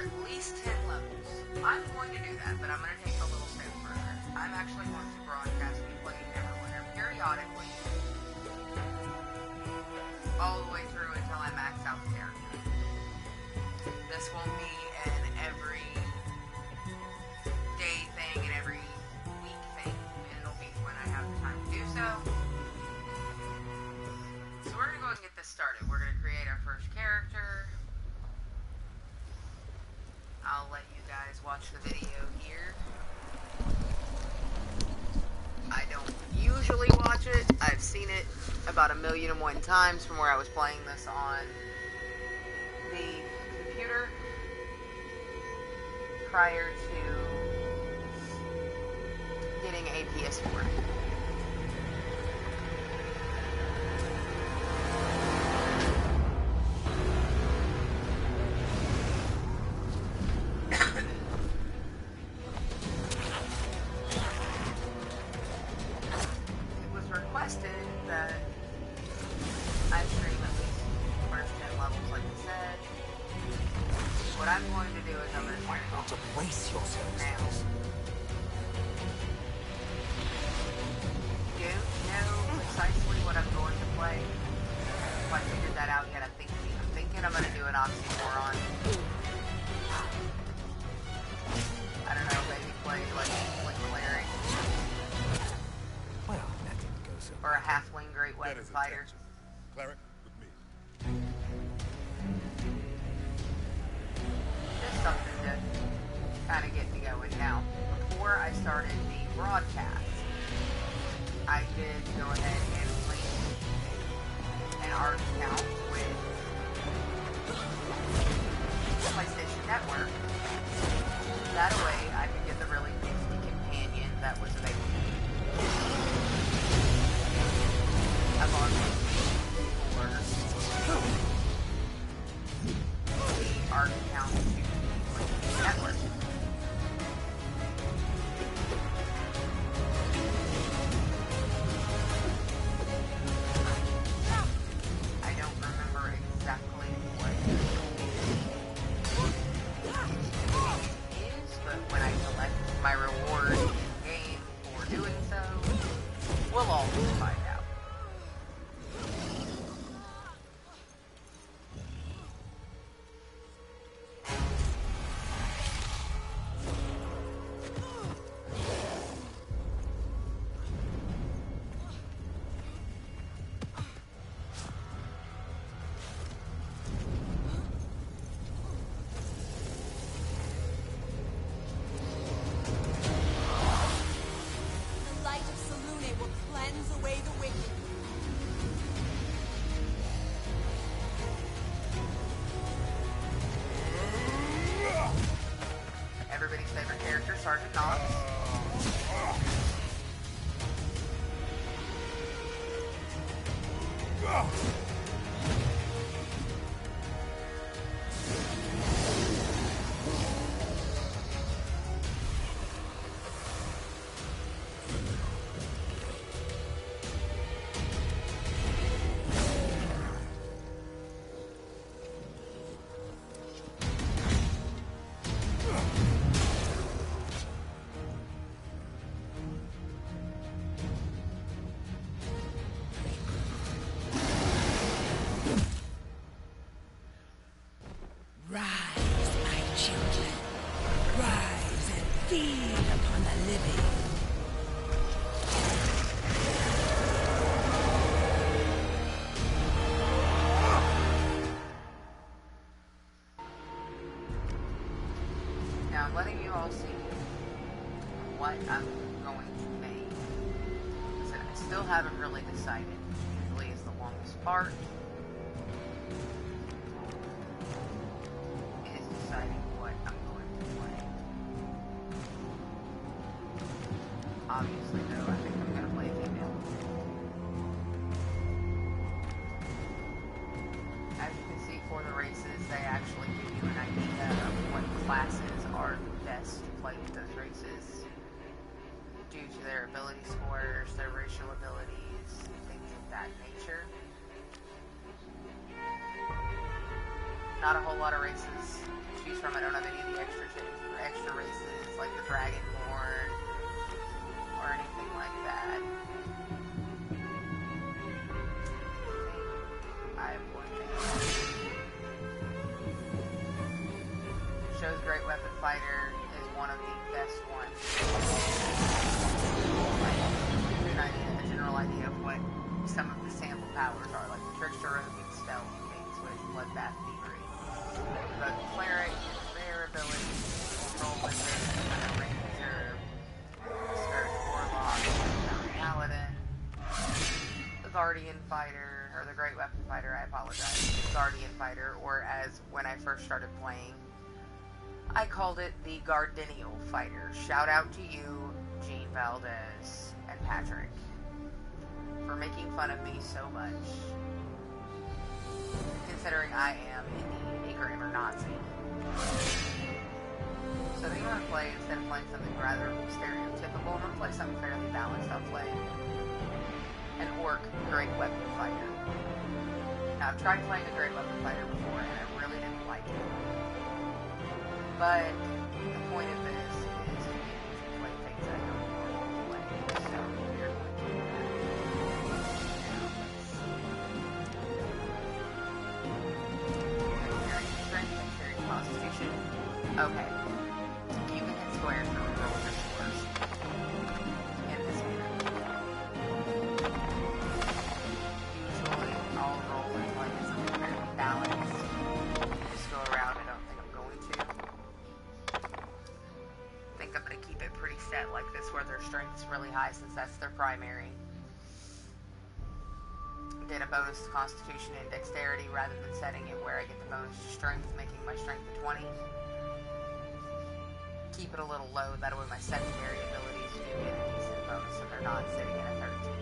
at least 10 levels. I'm going to do that, but I'm going to take it a little step further. I'm actually going to broadcast me playing Neverwinter periodically, all the way through until I max out the character. This won't be an every day thing and every week thing. It'll be when I have the time to do so. So we're going to go ahead and get this started. We're going to create our first character. I'll let you guys watch the video here. I don't usually watch it. I've seen it about 1,000,001 times from where I was playing this on the computer prior to getting a PS4. I'm letting you all see what I'm going to make. I said I still haven't really decided. Usually is the longest part. Is deciding what I'm going to play. Obviously though, I think I'm going to play female. As you can see for the races, they actually give you an idea of what classes are best to play with those races due to their ability scores, their racial abilities, things of that nature. Not a whole lot of races to choose from. I don't have any of the extra races like the Dragonborn or anything like that. I have one thing. It shows Great Weapon Fighter is one of the best ones. Like, a general idea of what some of the sample powers are, like the Trickster, Roving, Stealth, Main Switch, Bloodbath, Thievery. But Cleric, rare ability, Control Wizard, Ranger, Scourge Warlock, Paladin, the Guardian Fighter, or the Great Weapon Fighter, I apologize, Guardian Fighter, or as when I first started playing, I called it the Gardenial Fighter. Shout out to you, Gene Valdez and Patrick, for making fun of me so much, considering I am indeed a grammar Nazi. So they want to play, instead of playing something rather stereotypical, I'm going to play something fairly balanced. I'll play an Orc Great Weapon Fighter. Now, I've tried playing a Great Weapon Fighter before, and I really didn't like it. But the point of this is to be able to play things I don't normally play. So we're going to do that. Now, strength and carry constitution. Okay. You can hit squares for roll your scores. In this manner. Usually, I'll roll until I get something fairly balanced. Just go around. I don't think I'm going to. I think I'm going to keep it pretty set like this, where their strength's really high since that's their primary. Get a bonus to Constitution and Dexterity rather than setting it where I get the bonus to Strength, making my Strength a 20. Keep it a little low, that way my secondary abilities do get a decent bonus so they're not sitting at a 13.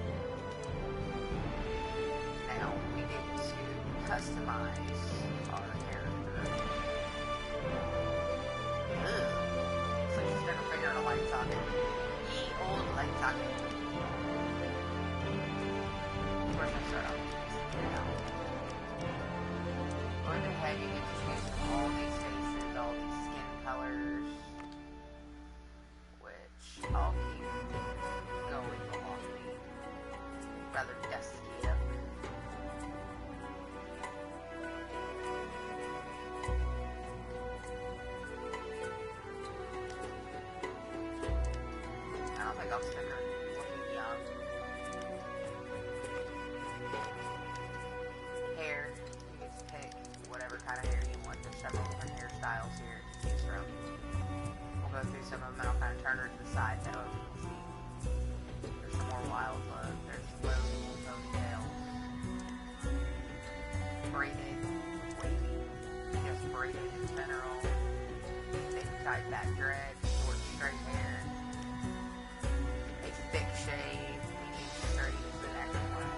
Now, we get to customize our character. Ugh. So she's never figured out a light socket. Ye old light socket. Where's my start? Now. Going ahead, you get to choose from all these faces, all these skin colors, which I'll keep going along the rather dusky look. I don't think I'll stick her looking young. Hair, you get to pick whatever kind of hair you want. There's several different hairstyles here to choose from. We'll go through some of them and I'll kind of turn her to the side so you can see. There's some more wild look. There's low ponytails. Braided, wavy, just braided in general. Big tight back dread, short straight hair. A thick shave, medium straight is the next one.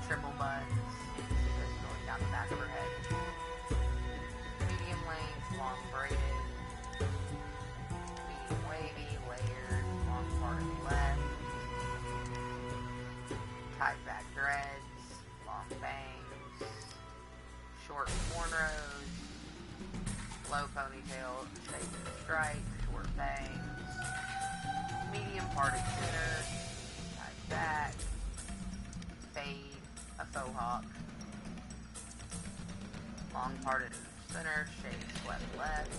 Triple buns, just going down the back of her head. Medium length, long braided. Medium wavy, layered, long part of the left. Tight back dreads, long bangs. Short cornrows. Low ponytail, shaped in a stripe, short bangs. Medium parted center, tight back. Fade, a faux hawk. Long parted in the center, shaved swept left.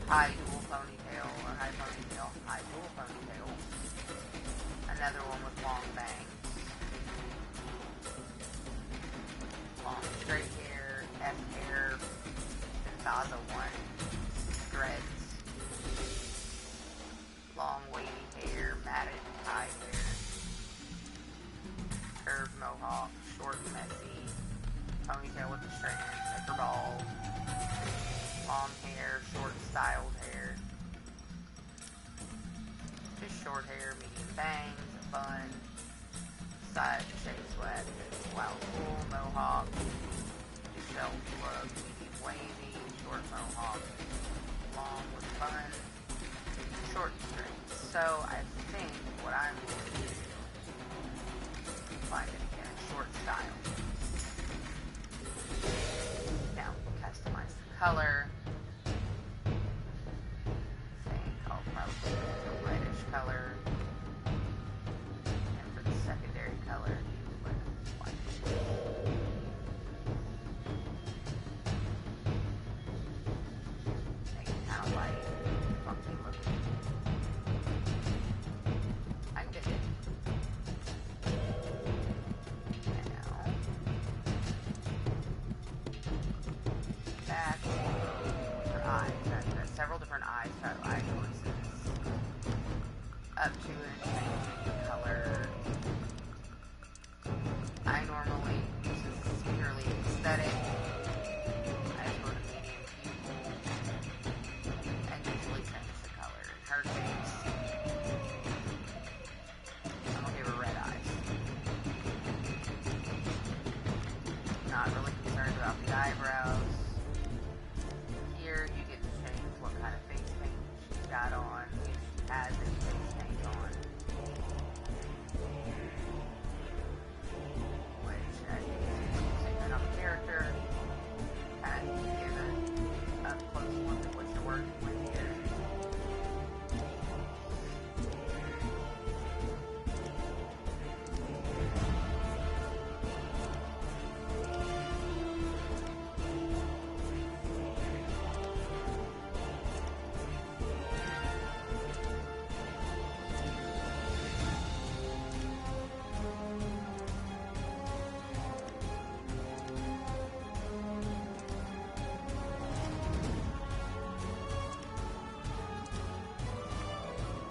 High dual ponytail, or high ponytail, high dual ponytail. Another one with long bangs. Long straight hair, F hair, Zaza one. Dreads. Long wavy hair, matted high hair. Curved mohawk, short messy. Ponytail with the strands, thicker balls. Long hair, short styled hair. Just short hair, medium bangs, a bun. Side shade sweat, wild wool, mohawk. Just shelf look, medium wavy, short mohawk. Long with bun. Short straight. So I think what I'm going to do, find it again, short style. color. I think I'll probably use a reddish color. And for the secondary color, white. Make it kind of light, funky looking. I can dig it. Now, back for eyes. I've got several different eye choices. Up to and changing the color. I normally, this is purely aesthetic. I just go to medium pupil and usually change the color. In her case, I'm gonna give her red eyes. Not really concerned about the eyebrows. Here you get to change what kind of face paint she's got on, if she has any face paint on. Which I think is using on the character. Kind of give a up close look at what you're working with here.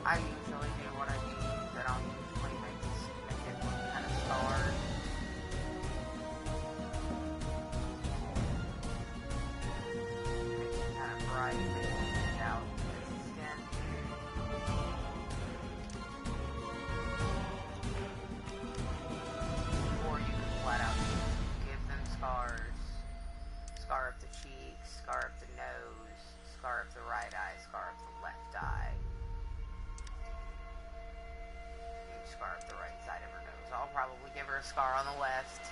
I usually do what I use, that I'll usually make it look kind of scarred. Makes it kind of bright, makes it stand out against the skin. Or you can flat out give them scars. Scar up the cheeks, scar up the nose, scar up the right eye, scar up the left eye. Scar up the right side of her nose. I'll probably give her a scar on the left,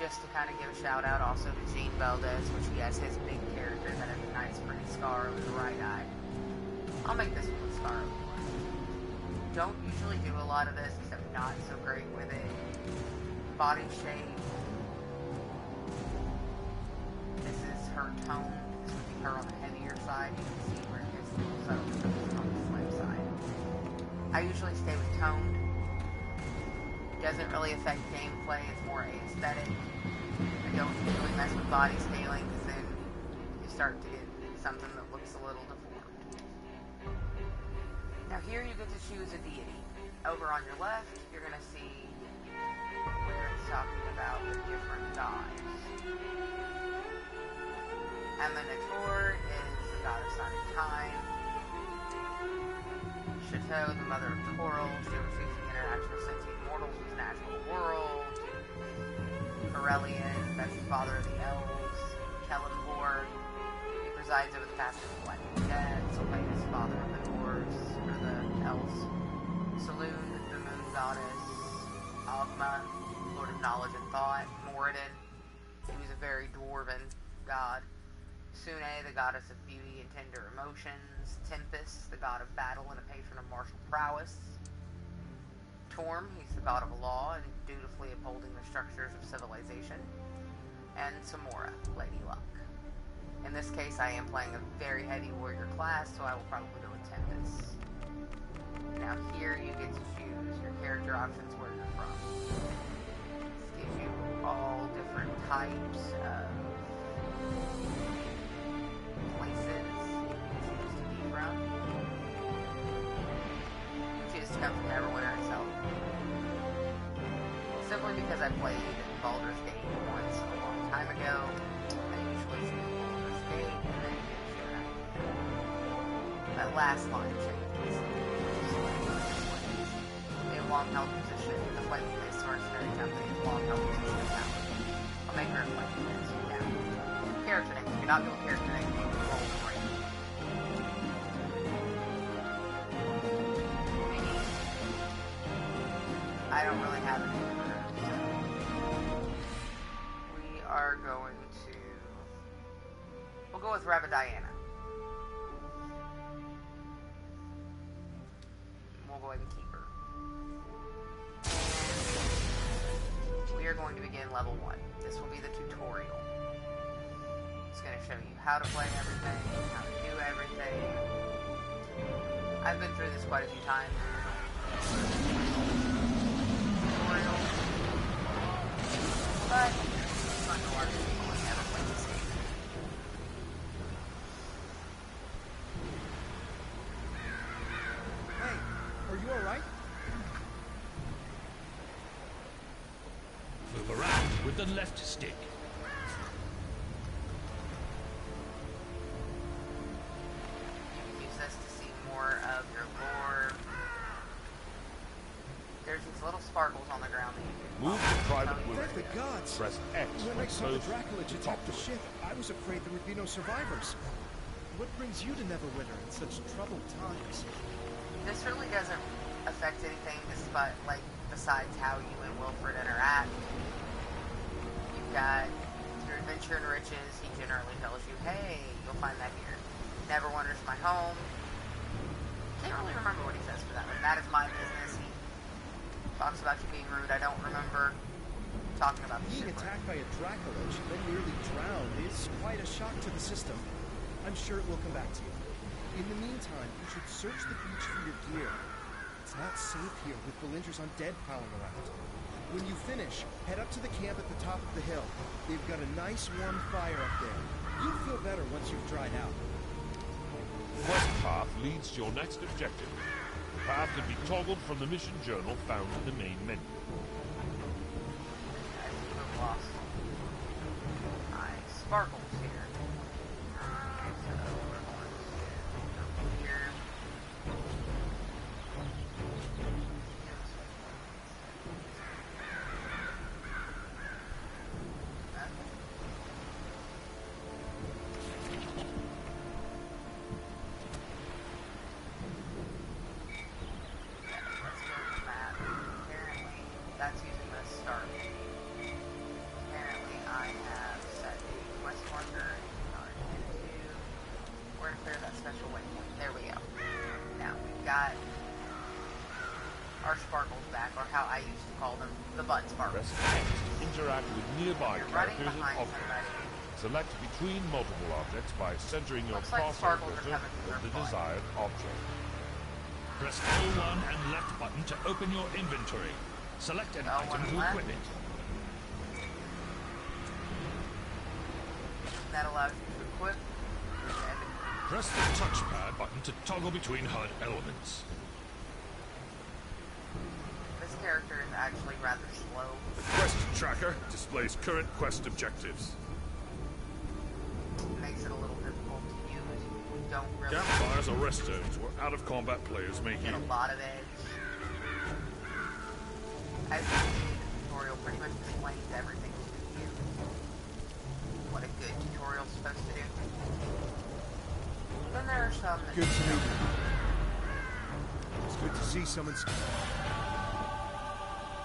just to kind of give a shout out also to Gene Valdez, which he has his big character that has a nice pretty scar over the right eye. I'll make this one a scar over the left. Don't usually do a lot of this, because I'm not so great with it. Body shape. This is her tone. This would be her on the heavier side. You can see where it gets a little subtle, so it's on the slim side. I usually stay with tone. Doesn't really affect gameplay, it's more aesthetic. I don't usually mess with body scaling, because then you start to get something that looks a little deformed. Now here you get to choose a deity. Over on your left, you're going to see where it's talking about the different gods. Aminator is the god of sun and time. Chateau, the mother of Toril, she oversees the interaction of sentient mortals with the natural world. Aurelian, that's the father of the elves. Kellenborg, he presides over the passage of life and death. Sylvanas, father of the dwarves, or the elves. Saloon, the moon goddess. Ogma, lord of knowledge and thought. Moradin, he was a very dwarven god. Sune, the goddess of beauty and tender emotions. Tempest, the god of battle and a patron of martial prowess. Torm, he's the god of law and dutifully upholding the structures of civilization. And Samora, Lady Luck. In this case, I am playing a very heavy warrior class, so I will probably go with Tempest. Now here you get to choose your character options where you're from. This gives you all different types of places you can choose to be from. You choose to come from Neverwinter itself. Simply because I played Baldur's Gate once a long time ago, I usually choose Baldur's Gate and then get Shona. That last line changes. A long-held position, the flight-based mercenary company is long-held position now. I'll make her a flight-based now. Character name. If you're not doing character name, you can roll for it. I don't really have any for her, so we are going to... We'll go with Rabbit Diana. We'll go ahead and keep her. And we are going to begin level 1. This will be the tutorial. It's going to show you how to play everything, how to do everything. I've been through this quite a few times. Tutorial. But it's not a lot of people have never played this game. Hey, are you alright? Move around with the left stick. Use this to see more of your lore. There's these little sparkles on the ground that you can Move to private Thank area. the gods! Press X When I when saw the close Dracula to attack talk the to ship, I was afraid there would be no survivors. What brings you to Neverwinter in such troubled times? This really doesn't affect anything besides how you and Wilfred interact. You've got your adventure and riches. He generally tells you, hey, you'll find that here. Neverwinter's my home. Can't really remember what he says for that, but that is my business. He talks about you being rude. I don't remember talking about the Being ship. attacked by a Dracula and then nearly drowned is quite a shock to the system. I'm sure it will come back to you. In the meantime, you should search the beach for your gear. It's not safe here with villagers undead prowling around. When you finish, head up to the camp at the top of the hill. They've got a nice warm fire up there. You'll feel better once you've dried out. The quest path leads to your next objective. The path can be toggled from the mission journal found in the main menu. I seem to have lost my sparkles here. So we're going to go here. Let's go to the map. Apparently, that's using the start. Apparently, I have set a quest marker where to clear that special waypoint. There we go. Now we've got our sparkles back, or how I used to call them, the butt sparkles. Press X to interact with nearby You're running characters and behind objects. somebody. Select between multiple objects by centering your Looks like crosshair sparkles are cursor coming from on the their butt. desired object. Press L1 and left button to open your inventory. Select an L1 item to left. equip it. That allows you to equip and Press the touchpad button to toggle between HUD elements. this character is actually rather slow. The quest tracker displays current quest objectives. It makes it a little difficult to use. We don't really Campfires or rest zones where out-of-combat players may get heal. a lot of edge. As you see, the tutorial pretty much explains everything to you. What a good tutorial's supposed to do. Then there are some that Good to meet you. It's good to see someone's...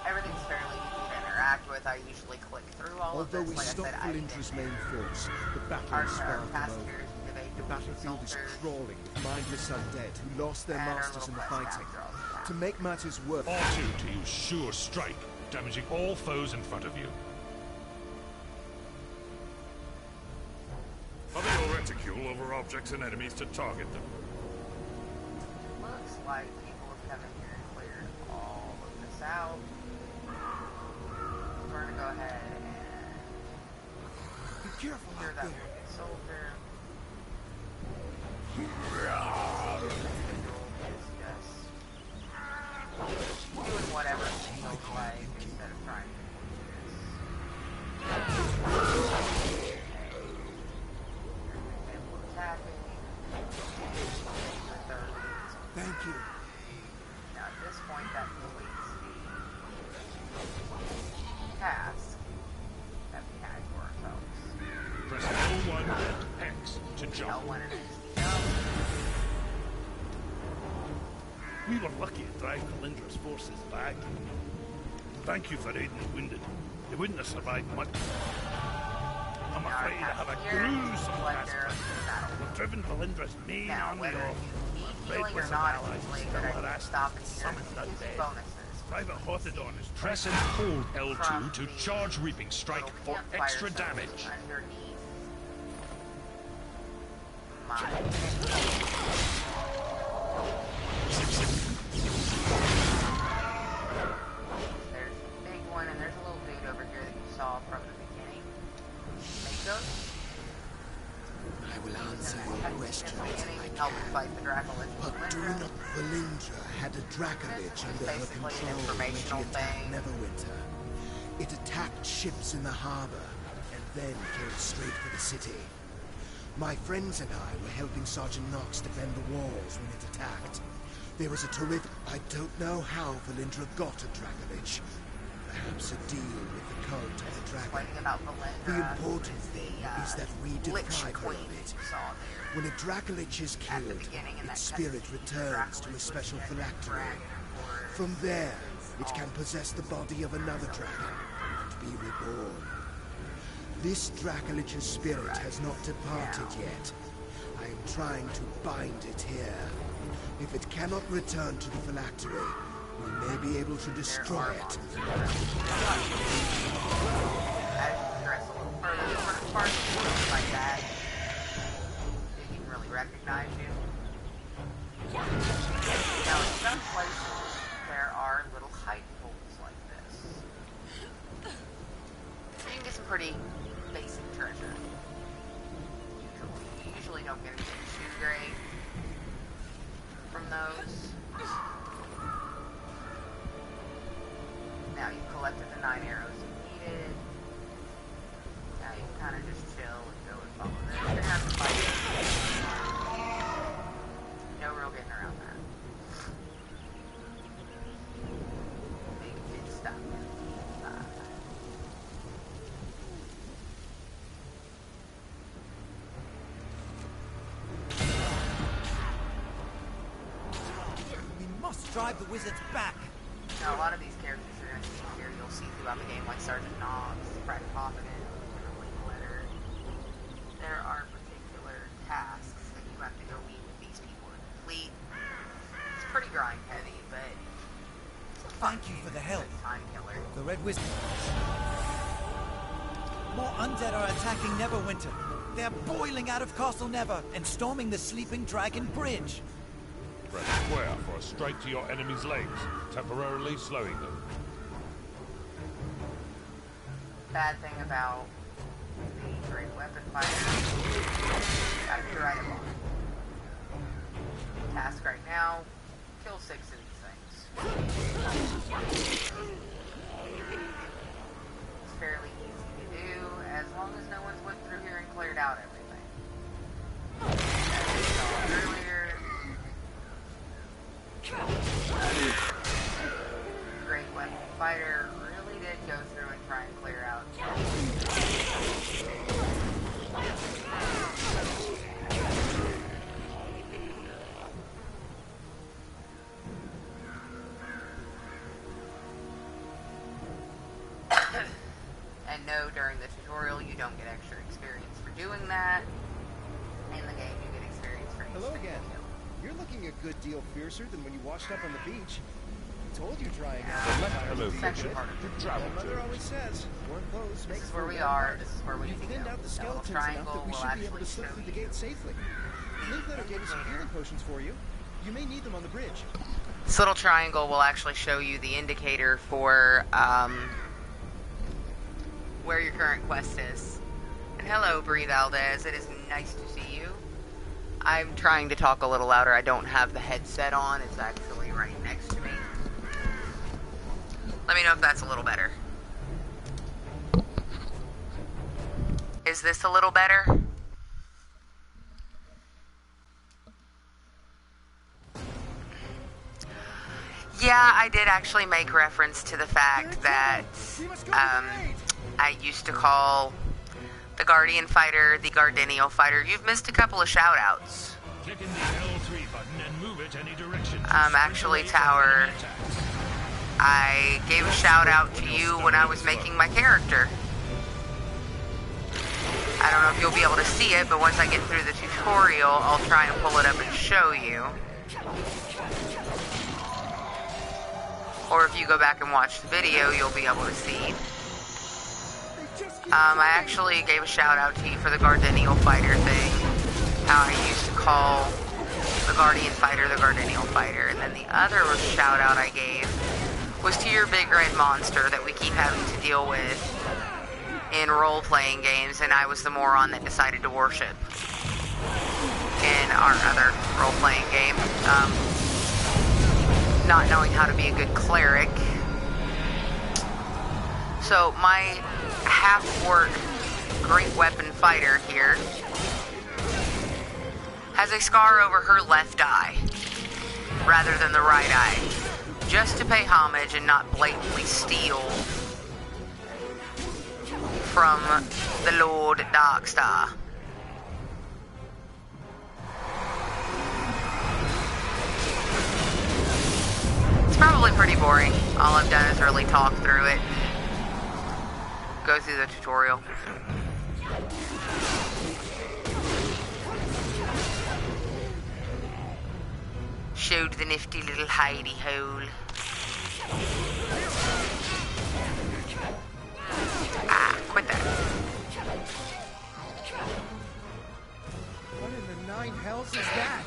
everything's fairly easy to interact with. I usually click through all Although of this. we Like I stopped said, I Valindra's didn't. main force, the battle Our is far from past over. years, we evade The battlefield is soldiers, crawling with mindless undead who lost their and our masters in little the quest fighting. after all the time. To make matters worse, R2 to use Sure Strike, damaging all foes in front of you. Hover your reticule over objects and enemies to target them. Looks like people have come in here and cleared all of this out. We're gonna go ahead and be careful clear out that there. wicked soldier. Just doing whatever it feels like instead of trying to Thank you. Now at this point that completes the task that we had for ourselves. Press L1 and X to jump. L1 and X to jump. We were lucky to drive Valindra's forces back. Thank you for aiding the wounded. They wouldn't have survived much. I'm afraid I have a here, gruesome blood task. arrows in the battle. We've driven Valindra's main Now, army whether off. you need Great healing or with not, allies it's usually a still good idea to harassed stop and in here. summoned It gives you undead. bonuses. Private Hortodon is Press and hold L2 to charge Reaping Strike for extra damage. Underneath my... There's a big one, and there's a little dude over here that you saw from the beginning. Makos. I will answer your questions if I Help can. fight the Dracolich. But do not Valindra had a Dracolich under her Basically an control when she informational attacked thing. Neverwinter. It attacked ships in the harbor and then came straight for the city. My friends and I were helping Sergeant Knox defend the walls when it attacked. There was a terrific... I don't know how Valindra got a Dracolich. Perhaps a deal with the cult of the dragon. Explaining about Valindra, The important thing is that we Lich deprive her Queen of it. you saw there. When a Dracolich is At the killed, beginning in that its spirit cutscene, returns to Dracolich a was special dead phylactery. dragon or- From there, it can possess the body of another dragon and be reborn. This Dracolich's spirit has not departed yet. I am trying to bind it here. If it cannot return to the phylactery, we may be able to destroy it. As you progress a little further, the first part looks like that. Didn't even really recognize you. Now, in some places, there are little hiding holes like this. So you can get some pretty basic treasure. You usually don't get anything too great from those. Now you've collected the 9 arrows you needed. Now you can kind of just chill and go and follow this. You're gonna have to fight it. No real getting around that. Big bit stuck. We must drive the wizards back. Now, a lot of these characters you're going to see here, you'll see throughout the game, like Sergeant Knox, Private Hoffman, Letter. There are particular tasks that you have to go meet with these people and complete. It's pretty grind heavy, but it's a fun Thank you game. for the It's help. a time killer. The Red Wizard. More undead are attacking Neverwinter. They're boiling out of Castle Never and storming the Sleeping Dragon Bridge. Press square for a strike to your enemy's legs, temporarily slowing them. Bad thing about the great weapon fighter, gotta be right along. Task right now, kill 6 of these things. It's fairly easy to do, as long as no one's went through here and cleared out everything. As we saw earlier, great weapon fighter really did go through and try and clear out. And no, during the tutorial you don't get extra experience for doing that. In the game you get experience for each Hello thing you again. kill. You're looking a good deal fiercer than when you washed up on the beach. I told you trying Yeah. out. Select fires a would be location good. part of to My travel mother to. always says, one of those This makes is for where we one are. mark. This is where we need We've to thinned go. out the That little skeletons enough triangle that we will should be able actually to slip show through the you gate safely. Linkletter gave me some healing potions for you. You may need them on the bridge. This little triangle will actually show you the indicator for where your current quest is. And hello, Bree Valdez. It is nice to see you. I'm trying to talk a little louder. I don't have the headset on. It's actually right next to me. Let me know if that's a little better. Is this a little better? Yeah, I did actually make reference to the fact that I used to call the Guardian fighter the Gardenial fighter. You've missed a couple of shout-outs. Click in the L3 button and move it any direction. Actually, Tower, I gave a shout-out to you when I was making my character. know if you'll be able to see it, but once I get through the tutorial, I'll try and pull it up and show you. Or if you go back and watch the video, you'll be able to see. I actually gave a shout out to you for the Gardenial Fighter thing. How I used to call the Guardian Fighter the Gardenial Fighter. And then the other shout out I gave was to your big red monster that we keep having to deal with in role-playing games, and I was the moron that decided to worship in our other role-playing game. Not knowing how to be a good cleric. So my half-orc great weapon fighter here has a scar over her left eye rather than the right eye, just to pay homage and not blatantly steal from the Lord Darkstar. It's probably pretty boring. All I've done is really talk through it, go through the tutorial. Showed the nifty little hidey hole. Ah, quit that. What in the nine hells is that?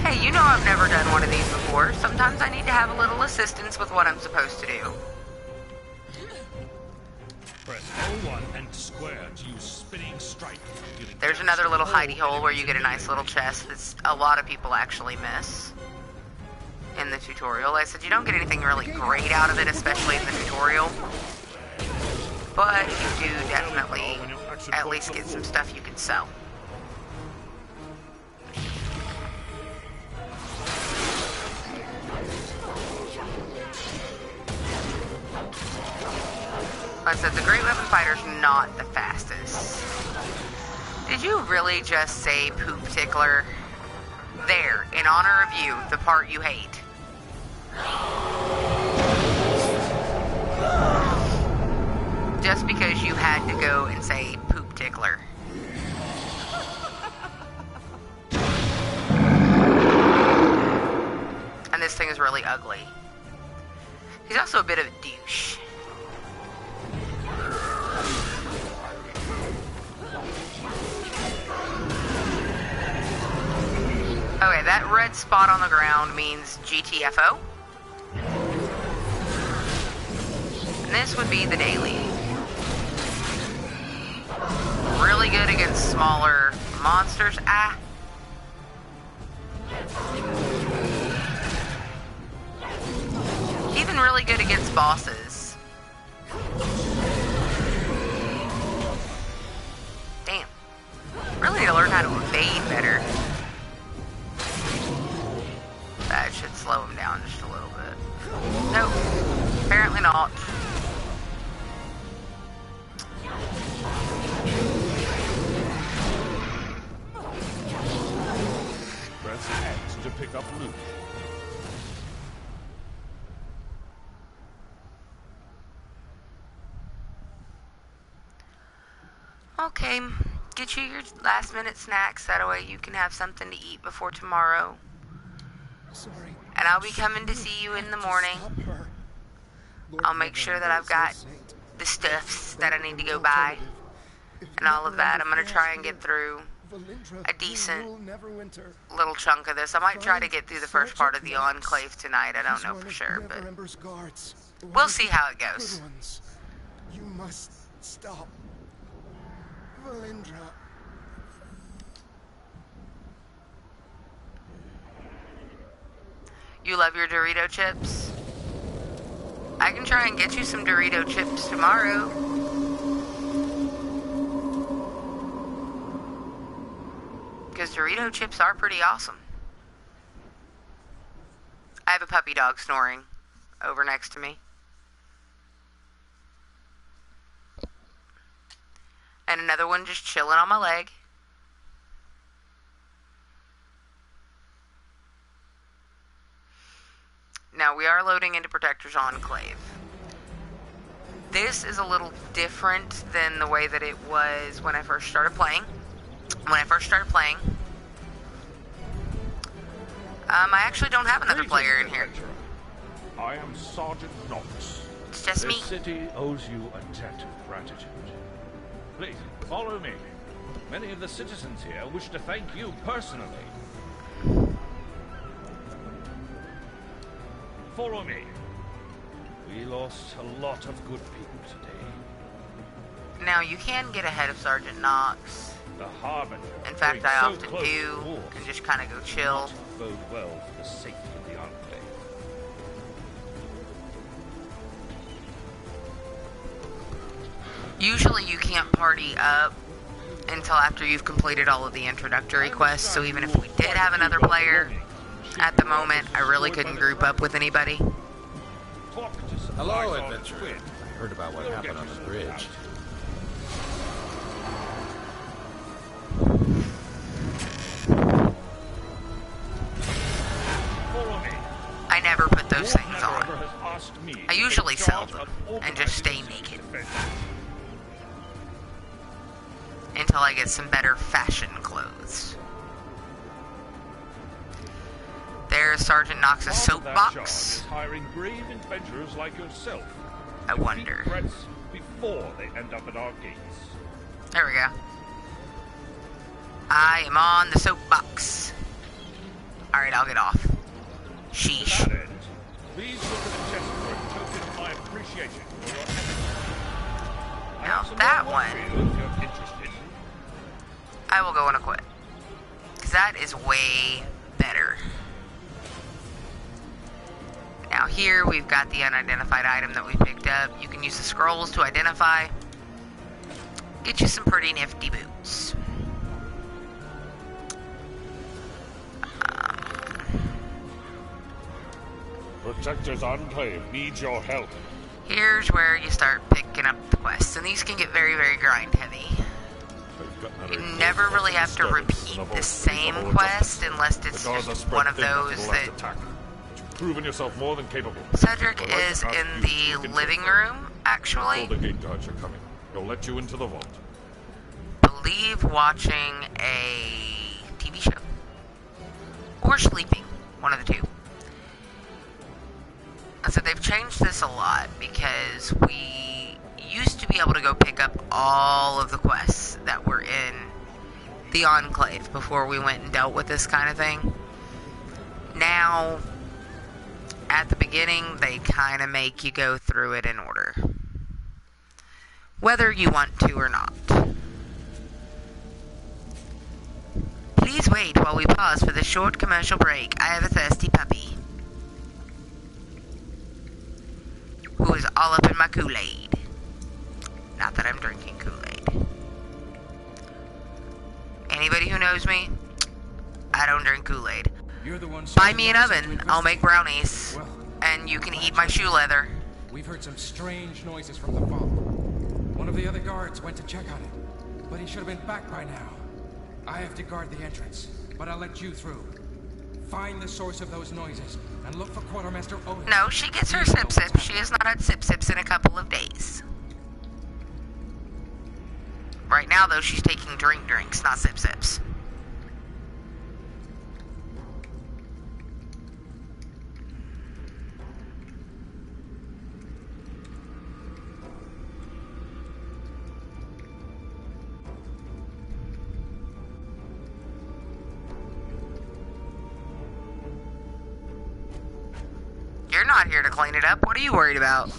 Hey, you know I've never done one of these before. Sometimes I need to have a little assistance with what I'm supposed to do. Press O1 and square to use spinning strike. There's another little hidey hole where you get a nice little chest that a lot of people actually miss in the tutorial. I said you don't get anything really great out of it, especially in the tutorial. But you do definitely at least get some stuff you can sell. Like I said, the Great Weapon Fighter's not the fastest. Did you really just say poop tickler? There, in honor of you, the part you hate. Just because you had to go and say poop tickler. And this thing is really ugly. He's also a bit of a douche. Okay, that red spot on the ground means GTFO. And this would be the daily. Really good against smaller monsters. Ah. Even really good against bosses. Damn. Really need to learn how to evade better. That should slow him down just a little bit. Nope. Apparently not. Press X to pick up loot. Okay. Get you your last minute snacks. That way you can have something to eat before tomorrow. Sorry. And I'll be coming to see you in the morning. I'll make sure that I've got the stuffs that I need to go buy and all of that. I'm going to try and get through a decent little chunk of this. I might try to get through the first part of the Enclave tonight. I don't know for sure, but we'll see how it goes. You must stop. Valindra. You love your Dorito chips? I can try and get you some Dorito chips tomorrow. Because Dorito chips are pretty awesome. I have a puppy dog snoring over next to me. And another one just chilling on my leg. Now, we are loading into Protector's Enclave. This is a little different than the way that it was when I first started playing. I actually don't have another player in here. I am Sergeant Knox. It's just me. This city owes you a debt of gratitude. Please, follow me. Many of the citizens here wish to thank you personally. Follow me. We lost a lot of good people today. Now, you can get ahead of Sergeant Knox. The Harbinger. In fact, I often do, and and just kind of go chill. Bode well for the safety of the Enclave. Usually you can't party up until after you've completed all of the introductory quests, so even if we did have another player, at the moment, I really couldn't group up with anybody. Hello, adventurer. I heard about what happened on the bridge. I never put those things on. I usually sell them and just stay naked until I get some better fashion clothes. There's Sergeant Knox's soapbox. Hiring brave adventurers like yourself. I wonder. Threats before they end up at our gates. There we go. I am on the soapbox. Alright, I'll get off. Sheesh. To that end, please look at the chest for a token of my appreciation for your efforts. Now that one, If you're interested. I will go and equip. Because that is way better. Now here we've got the unidentified item that we picked up. You can use the scrolls to identify. Get you some pretty nifty boots. Protector's Enclave needs your help. Here's where you start picking up the quests. And these can get very, very grind heavy. You never really have to repeat the same quest unless it's just one of those that... You've proven yourself more than capable. Cedric is in the living room, actually. The gate guards are coming. They'll let you into the vault. Believe watching a TV show. Or sleeping. One of the two. So they've changed this a lot because we used to be able to go pick up all of the quests that were in the Enclave before we went and dealt with this kind of thing. Now, at the beginning, they kind of make you go through it in order. Whether you want to or not. Please wait while we pause for this short commercial break. I have a thirsty puppy who is all up in my Kool-Aid. Not that I'm drinking Kool-Aid. Anybody who knows me, I don't drink Kool-Aid. Buy me an oven, I'll make brownies, and you can eat my shoe leather. We've heard some strange noises from the vault. One of the other guards went to check on it, but he should have been back by now. I have to guard the entrance, but I'll let you through. Find the source of those noises, and look for Quartermaster Otis. No, she gets her sip-sips. She has not had sip-sips in a couple of days. Right now, though, she's taking drinks, not sip-sips. You're not here to clean it up. What are you worried about?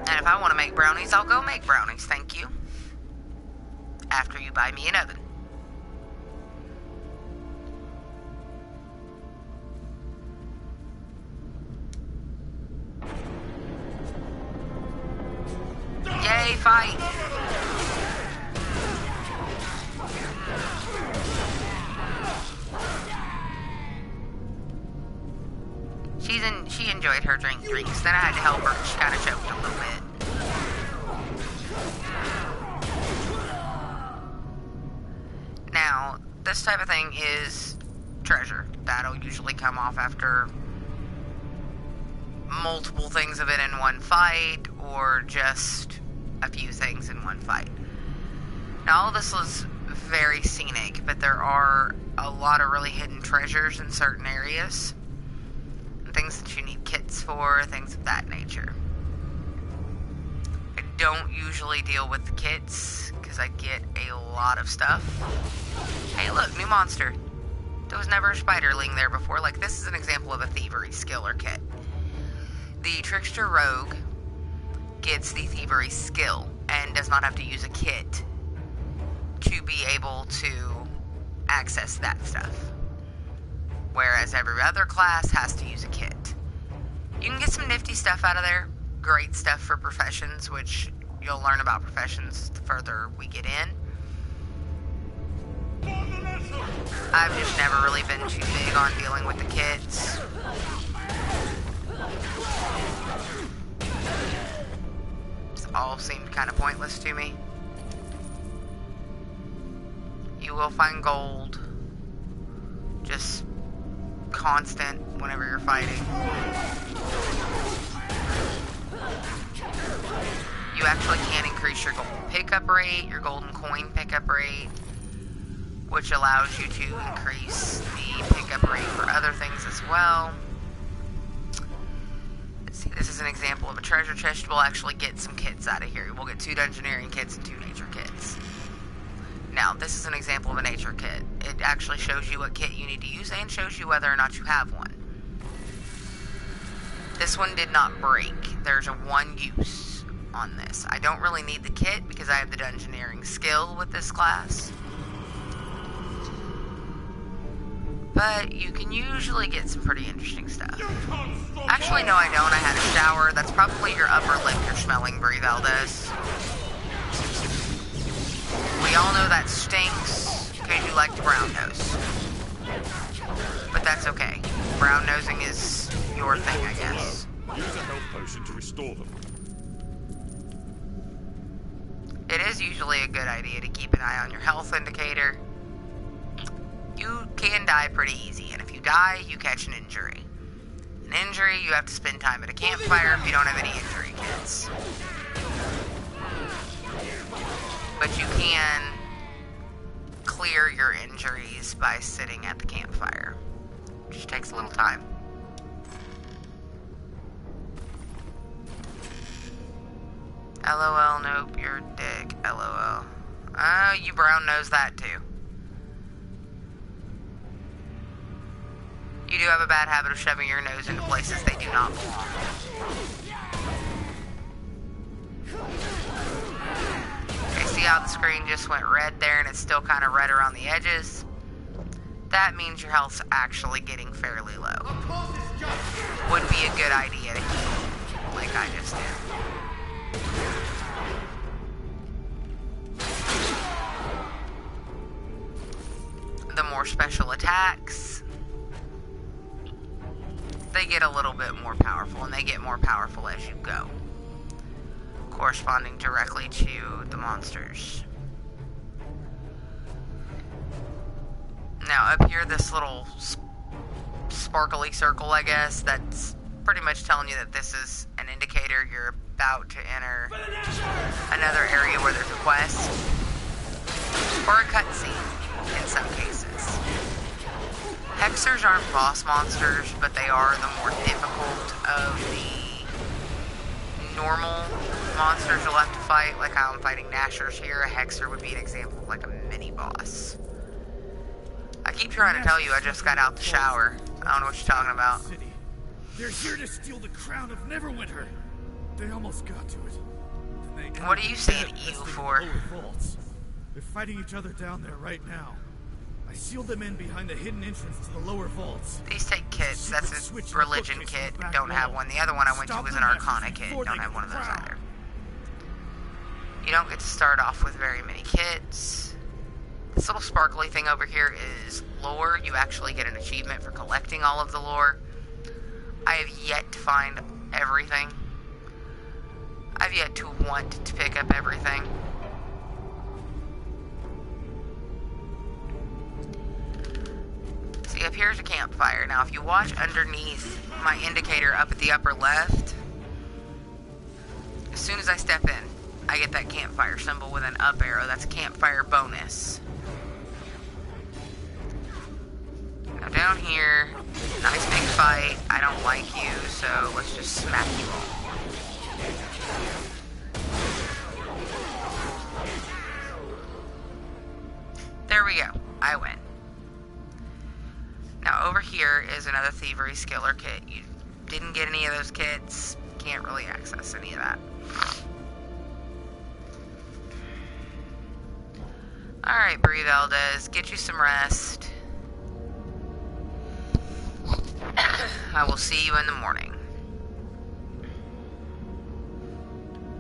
And if I want to make brownies, I'll go make brownies, thank you. After you buy me an oven. Yay, fight! She enjoyed her drinks. Then I had to help her. She kind of choked a little bit. Now, this type of thing is treasure. That'll usually come off after multiple things of it in one fight, or just a few things in one fight. Now, all of this was very scenic, but there are a lot of really hidden treasures in certain areas. Things that you need kits for, things of that nature. I don't usually deal with the kits, because I get a lot of stuff. Hey look, new monster. There was never a spiderling there before. Like, this is an example of a thievery skill or kit. The Trickster Rogue gets the thievery skill, and does not have to use a kit to be able to access that stuff. Whereas every other class has to use a kit. You can get some nifty stuff out of there. Great stuff for professions, which you'll learn about professions the further we get in. I've just never really been too big on dealing with the kits. It's all seemed kind of pointless to me. You will find gold. Just constant whenever you're fighting. You actually can increase your golden pickup rate, your golden coin pickup rate, which allows you to increase the pickup rate for other things as well. Let's see, this is an example of a treasure chest. We'll actually get some kits out of here. We'll get 2 dungeoneering kits and 2 nature kits. Now, this is an example of a nature kit. It actually shows you what kit you need to use and shows you whether or not you have one. This one did not break. There's a 1 use on this. I don't really need the kit because I have the dungeoneering skill with this class. But you can usually get some pretty interesting stuff. Actually, no, I don't. I had a shower. That's probably your upper lip you're smelling, Brie Valdez. We all know that stinks because you like to brown nose. But that's okay. Brown nosing is your thing, I guess. Use a health potion to restore them. It is usually a good idea to keep an eye on your health indicator. You can die pretty easy, and if you die, you catch an injury. An injury, you have to spend time at a campfire if you don't have any injury kits. But you can clear your injuries by sitting at the campfire. Just takes a little time. LOL, nope, you're a dick. LOL. Oh, you brown nose that too. You do have a bad habit of shoving your nose into places they do not belong. Okay, see how the screen just went red there and it's still kind of red around the edges? That means your health's actually getting fairly low. Would be a good idea to heal, like I just did. The more special attacks, they get a little bit more powerful, and they get more powerful as you go, corresponding directly to the monsters. Now up here, this little sparkly circle, I guess, that's pretty much telling you that this is an indicator you're about to enter another area where there's a quest or a cutscene in some cases. Hexers aren't boss monsters, but they are the more difficult of the normal monsters you'll have to fight, like how I'm fighting Nashers here. A Hexer would be an example of like a mini boss. I keep trying to tell you I just got out the shower. I don't know what you're talking about. They're here to steal the crown of Neverwinter. They almost got to it. Then they What are you saying ew for? They're fighting each other down there right now. I sealed them in behind the hidden entrance to the lower vaults. These take kits. That's a religion kit. Don't have one. The other one I went to was an Arcana kit. Don't have one of those either. You don't get to start off with very many kits. This little sparkly thing over here is lore. You actually get an achievement for collecting all of the lore. I have yet to find everything. I've yet to want to pick up everything. See, up here's a campfire. Now, if you watch underneath my indicator up at the upper left, as soon as I step in, I get that campfire symbol with an up arrow. That's a campfire bonus. Now down here, nice big fight. I don't like you, so let's just smack you all. There we go. I win. Now over here is another thievery skiller kit. You didn't get any of those kits. Can't really access any of that. Alright, Brie Valdez, get you some rest. I will see you in the morning.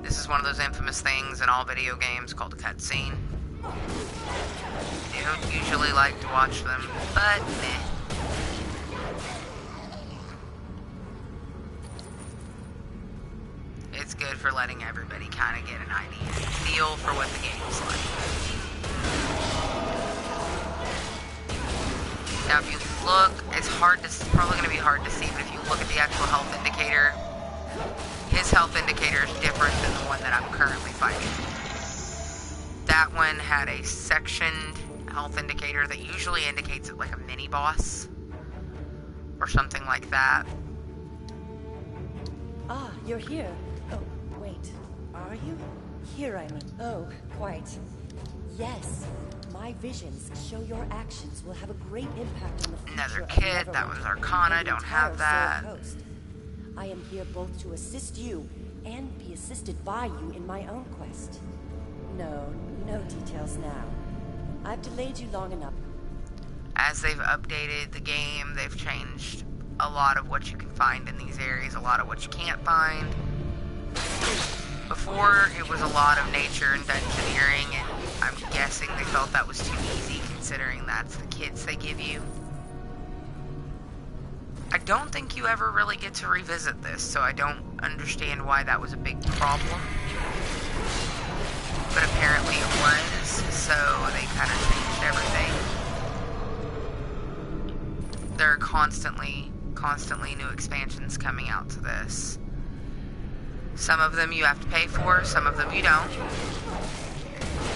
This is one of those infamous things in all video games called a cutscene. I don't usually like to watch them, but meh. It's good for letting everybody kind of get an idea, feel for what the game's like. Now, if you look, it's probably going to be hard to see, but if you look at the actual health indicator, his health indicator is different than the one that I'm currently fighting. That one had a sectioned health indicator that usually indicates it like a mini boss or something like that. Ah, you're here. Oh, wait. Are you? Here I am. Oh, quite. Yes. My visions show your actions will have a great impact on the future. Another kit. That was Arcana. Don't have that. I am here both to assist you and be assisted by you in my own quest. No details now. I've delayed you long enough. As they've updated the game, they've changed a lot of what you can find in these areas, a lot of what you can't find. Before, it was a lot of nature and dungeoneering, and I'm guessing they felt that was too easy, considering that's the kits they give you. I don't think you ever really get to revisit this, so I don't understand why that was a big problem. But apparently it was, so they kind of changed everything. There are constantly new expansions coming out to this. Some of them you have to pay for, some of them you don't.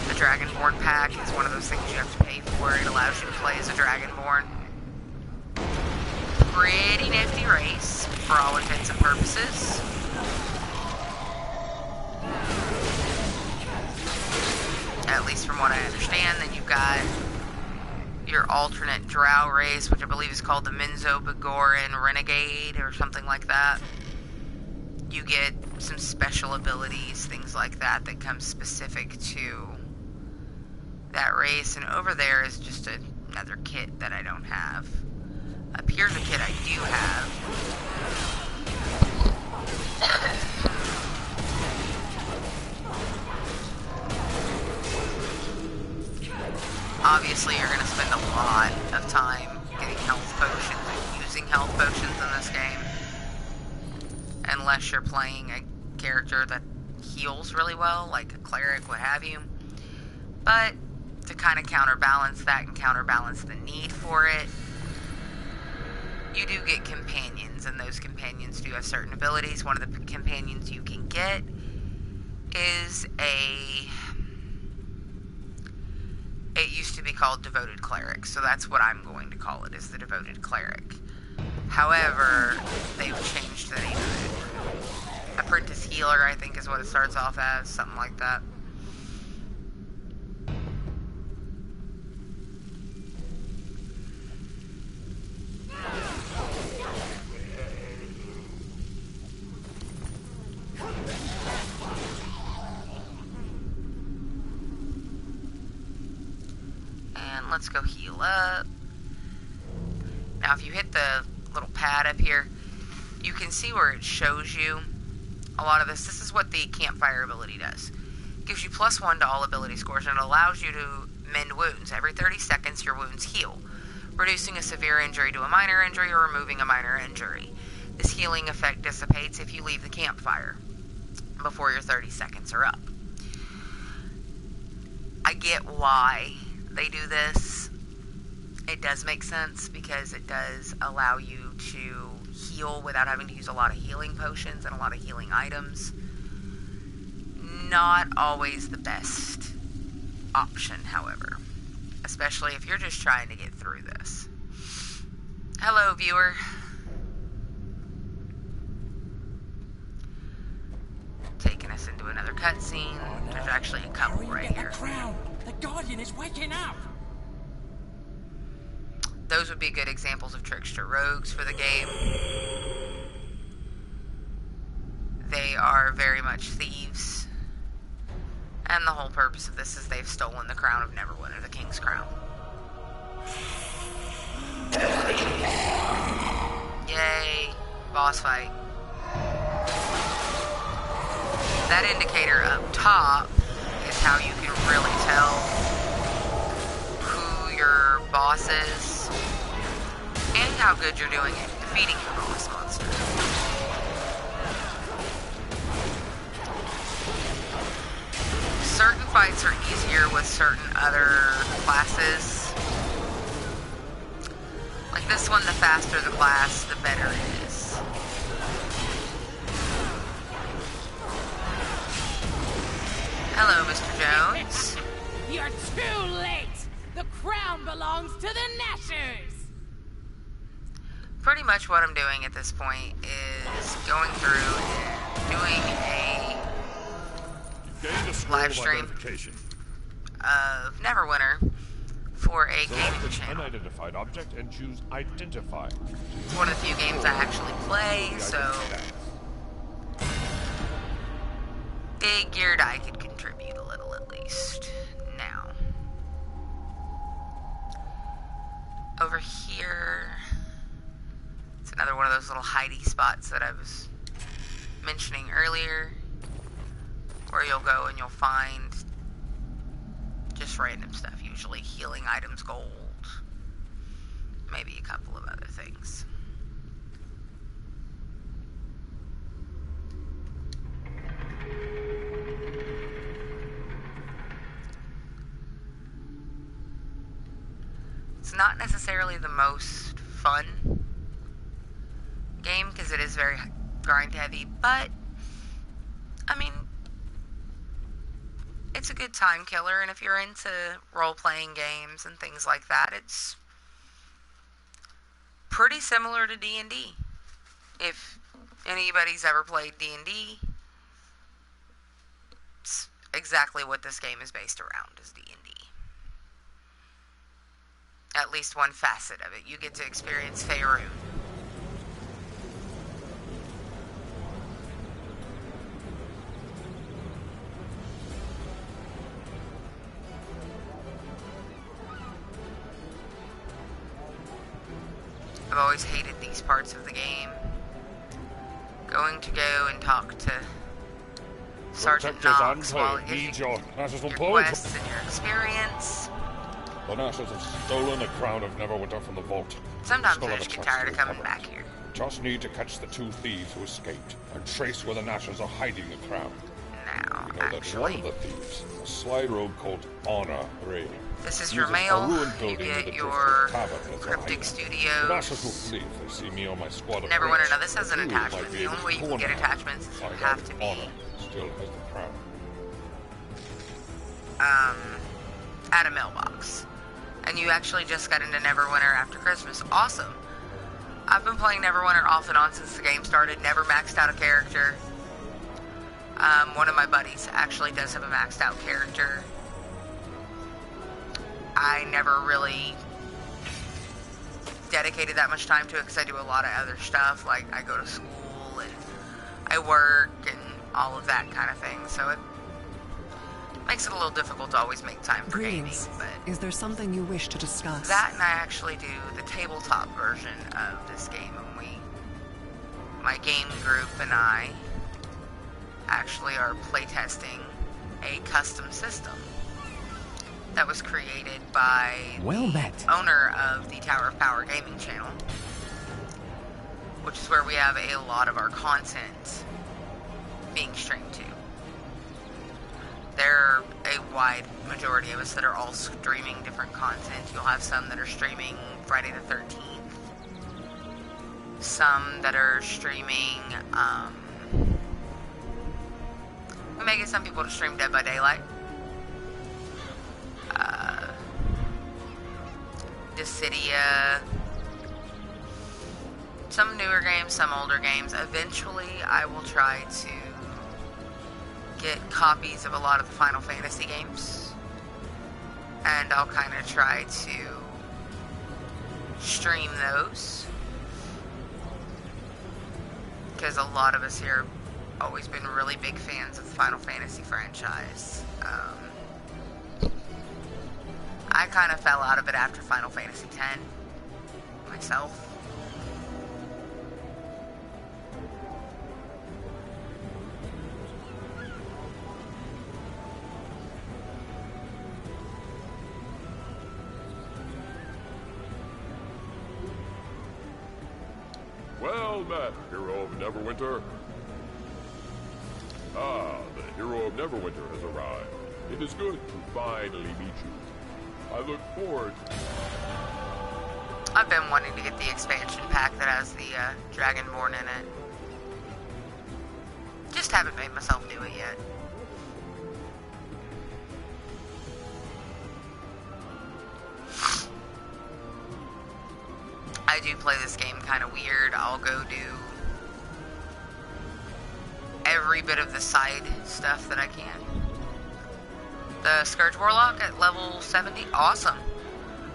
The Dragonborn pack is one of those things you have to pay for. It allows you to play as a Dragonborn. Pretty nifty race, for all intents and purposes. At least from what I understand. Then you've got your alternate drow race, which I believe is called the Menzoberranzan Renegade, or something like that. You get some special abilities, things like that, that come specific to that race. And over there is just another kit that I don't have. Up here's a kit I do have. Obviously, you're going to spend a lot of time getting health potions and using health potions in this game. Unless you're playing a character that heals really well, like a cleric, what have you. But to kind of counterbalance that and counterbalance the need for it, you do get companions, and those companions do have certain abilities. One of the companions you can get is it used to be called Devoted Cleric, so that's what I'm going to call it, is the Devoted Cleric. However, they've changed the name of it. Apprentice Healer, I think, is what it starts off as, something like that. And let's go heal up. Now, if you hit the little pad up here, you can see where it shows you a lot of this. This is what the campfire ability does. It gives you +1 to all ability scores, and it allows you to mend wounds. Every 30 seconds, your wounds heal, reducing a severe injury to a minor injury or removing a minor injury. This healing effect dissipates if you leave the campfire before your 30 seconds are up. I get why they do this. It does make sense because it does allow you to heal without having to use a lot of healing potions and a lot of healing items. Not always the best option, however, especially if you're just trying to get through this. Hello, viewer. Taking us into another cutscene. There's actually a couple right here. Crown. The Guardian is waking up. Those would be good examples of trickster rogues for the game. They are very much thieves. And the whole purpose of this is they've stolen the crown of Neverwinter, the king's crown. Yay. Boss fight. That indicator up top is how you can really tell who your boss is and how good you're doing at defeating your boss monster. Certain fights are easier with certain other classes. Like this one, the faster the class, the better it is. Hello, Mr. Jones. You're too late! The crown belongs to the Nashers! Pretty much what I'm doing at this point is going through and doing a live stream of Neverwinter for a gaming channel. Unidentified object and choose Identify. It's one of the few games I actually play, so figured I could contribute a little at least. Now, over here, it's another one of those little hidey spots that I was mentioning earlier, where you'll go and you'll find just random stuff, usually healing items, gold, maybe a couple of other things. It's not necessarily the most fun game because it is very grind heavy, but I mean, it's a good time killer, and if you're into role-playing games and things like that, it's pretty similar to D&D. If anybody's ever played D&D, it's exactly what this game is based around, is D&D. At least one facet of it. You get to experience Faerun. I've always hated these parts of the game. Going to go and talk to Sergeant Knox while it gives you your quests and your experience. The Nashers have stolen the crown of Neverwinter from the vault. Sometimes I just get tired of coming back here. Just need to catch the two thieves who escaped and trace where the Nashers are hiding the crown. Now, you know actually, that one of the thieves, a sly rogue called Honor Ray. This is your mail. You get your cryptic studios. The Nashers will flee if they see me on my squad of Neverwinter. Now this has an attachment. The only way you can get attachments is you have to be still has the crown. At a mailbox. And you actually just got into Neverwinter after Christmas. Awesome. I've been playing Neverwinter off and on since the game started. Never maxed out a character. One of my buddies actually does have a maxed out character. I never really dedicated that much time to it because I do a lot of other stuff. Like, I go to school and I work and all of that kind of thing. So it makes it a little difficult to always make time for gaming. But is there something you wish to discuss? That, and I actually do the tabletop version of this game. And my game group and I actually are playtesting a custom system that was created by the owner of the Tower of Power gaming channel. which is where we have a lot of our content being streamed to. There are a wide majority of us that are all streaming different content. You'll have some that are streaming Friday the 13th. Some that are streaming, we may get some people to stream Dead by Daylight. Dissidia. Some newer games, some older games. Eventually, I will try to get copies of a lot of the Final Fantasy games, and I'll kind of try to stream those, because a lot of us here have always been really big fans of the Final Fantasy franchise. I kind of fell out of it after Final Fantasy X myself. Well met, hero of Neverwinter. Ah, the hero of Neverwinter has arrived. It is good to finally meet you. I look forward. I've been wanting to get the expansion pack that has the Dragonborn in it. Just haven't made myself do it yet. I do play this game kind of weird. I'll go do every bit of the side stuff that I can. The Scourge Warlock at level 70, awesome.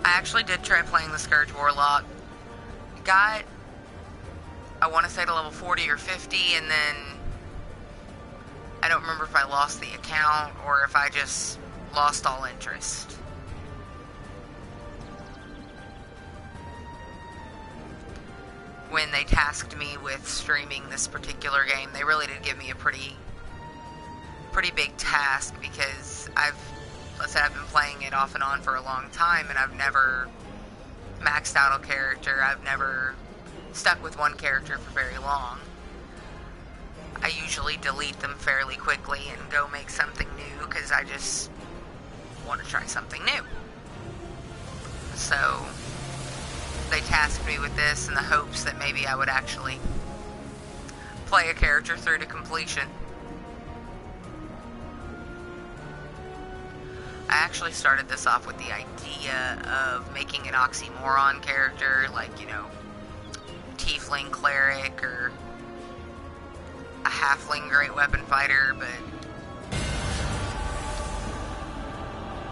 I actually did try playing the Scourge Warlock. Got, I want to say to level 40 or 50, and then I don't remember if I lost the account or if I just lost all interest. When they tasked me with streaming this particular game, they really did give me a pretty big task, because let's say I've been playing it off and on for a long time, and I've never maxed out a character. I've never stuck with one character for very long. I usually delete them fairly quickly and go make something new, because I just want to try something new. So they tasked me with this in the hopes that maybe I would actually play a character through to completion. I actually started this off with the idea of making an oxymoron character, like, you know, tiefling cleric or a halfling great weapon fighter, but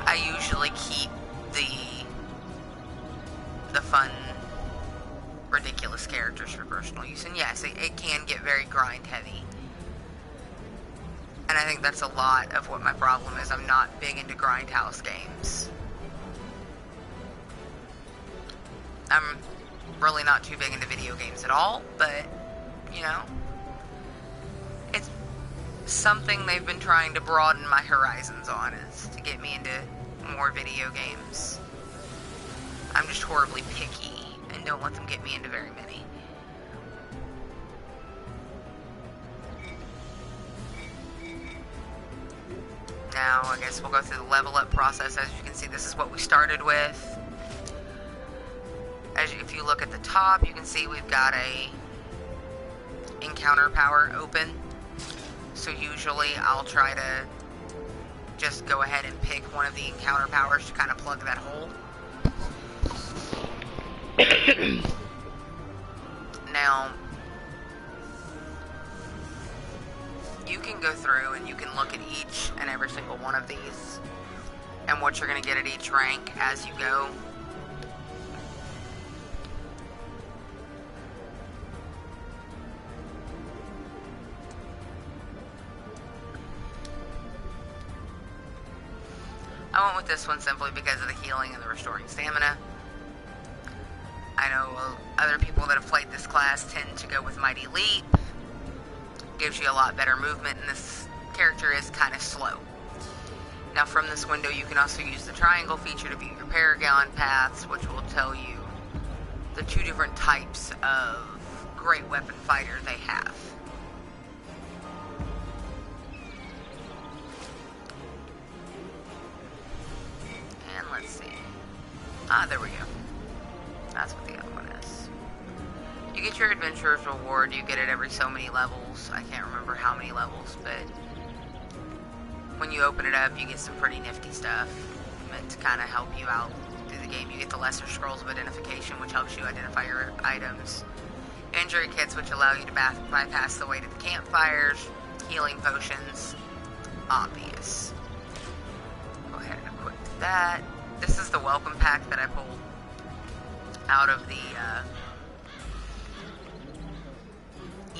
I usually keep the fun, ridiculous characters for personal use. And yes, it can get very grind heavy. And I think that's a lot of what my problem is. I'm not big into grindhouse games. I'm really not too big into video games at all, but, you know, it's something they've been trying to broaden my horizons on, is to get me into more video games. I'm just horribly picky and don't let them get me into very many. Now, I guess we'll go through the level up process. As you can see, this is what we started with. If you look at the top, you can see we've got a encounter power open. So usually I'll try to just go ahead and pick one of the encounter powers to kind of plug that hole. Now, you can go through and you can look at each and every single one of these and what you're going to get at each rank as you go. I went with this one simply because of the healing and the restoring stamina. I know other people that have played this class tend to go with Mighty Leap. Gives you a lot better movement, and this character is kind of slow. Now, from this window, you can also use the triangle feature to view your Paragon paths, which will tell you the two different types of great weapon fighter they have. And let's see. Ah, there we go. That's what the other one is. You get your adventurer's reward. You get it every so many levels. I can't remember how many levels, but when you open it up, you get some pretty nifty stuff meant to kind of help you out through the game. You get the Lesser Scrolls of Identification, which helps you identify your items. Injury kits, which allow you to bypass the way to the campfires. Healing potions. Obvious. Go ahead and equip that. This is the welcome pack that I pulled out of the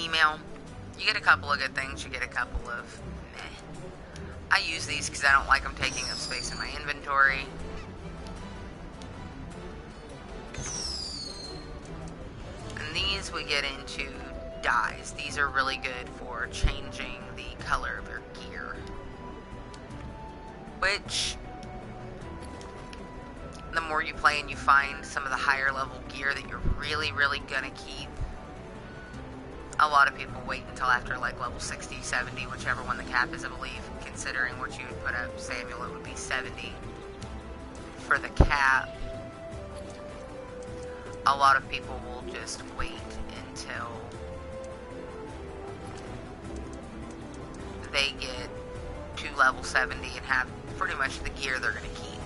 email. You get a couple of good things. You get a couple of I use these because I don't like them taking up space in my inventory. And these we get into dyes. These are really good for changing the color of your gear. Which, the more you play and you find some of the higher level gear that you're really, really gonna keep, a lot of people wait until after like level 60, 70, whichever one the cap is, I believe. Considering what you would put up, Samuel, it would be 70 for the cap. A lot of people will just wait until they get to level 70 and have pretty much the gear they're going to keep.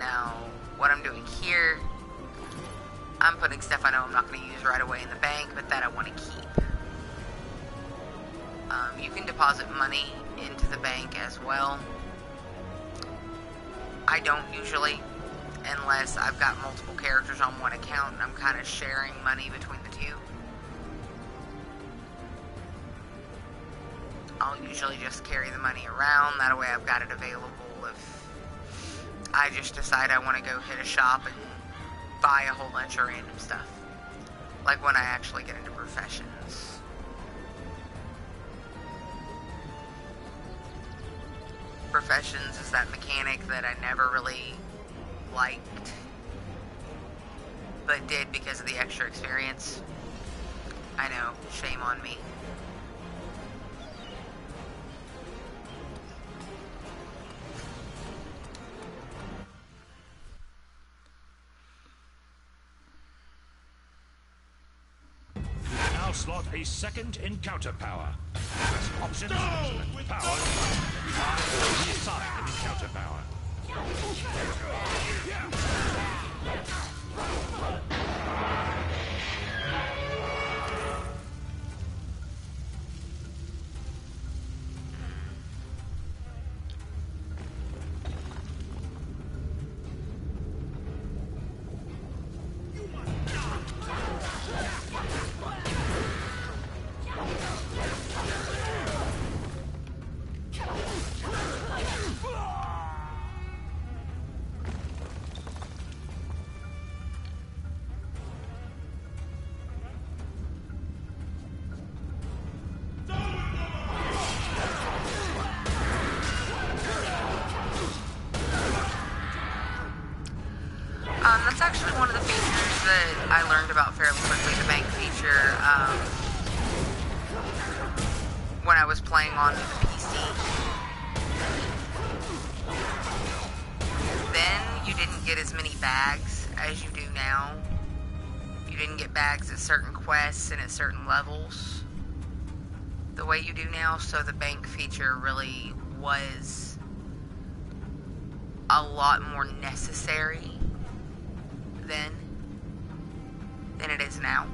Now, what I'm doing here, I'm putting stuff I know I'm not going to use right away in the bank, but that I want to keep. You can deposit money into the bank as well. I don't usually, unless I've got multiple characters on one account and I'm kind of sharing money between the two. I'll usually just carry the money around, that way I've got it available if I just decide I want to go hit a shop and buy a whole bunch of random stuff. Like when I actually get into professions. Professions is that mechanic that I never really liked, but did because of the extra experience. I know, shame on me. Now slot a second encounter power. Press options to select power. Reassign an encounter power. That's actually one of the features that I learned about fairly quickly, the bank feature, when I was playing on the PC. Then you didn't get as many bags as you do now. You didn't get bags at certain quests and at certain levels the way you do now, so the bank feature really was a lot more necessary then than it is now.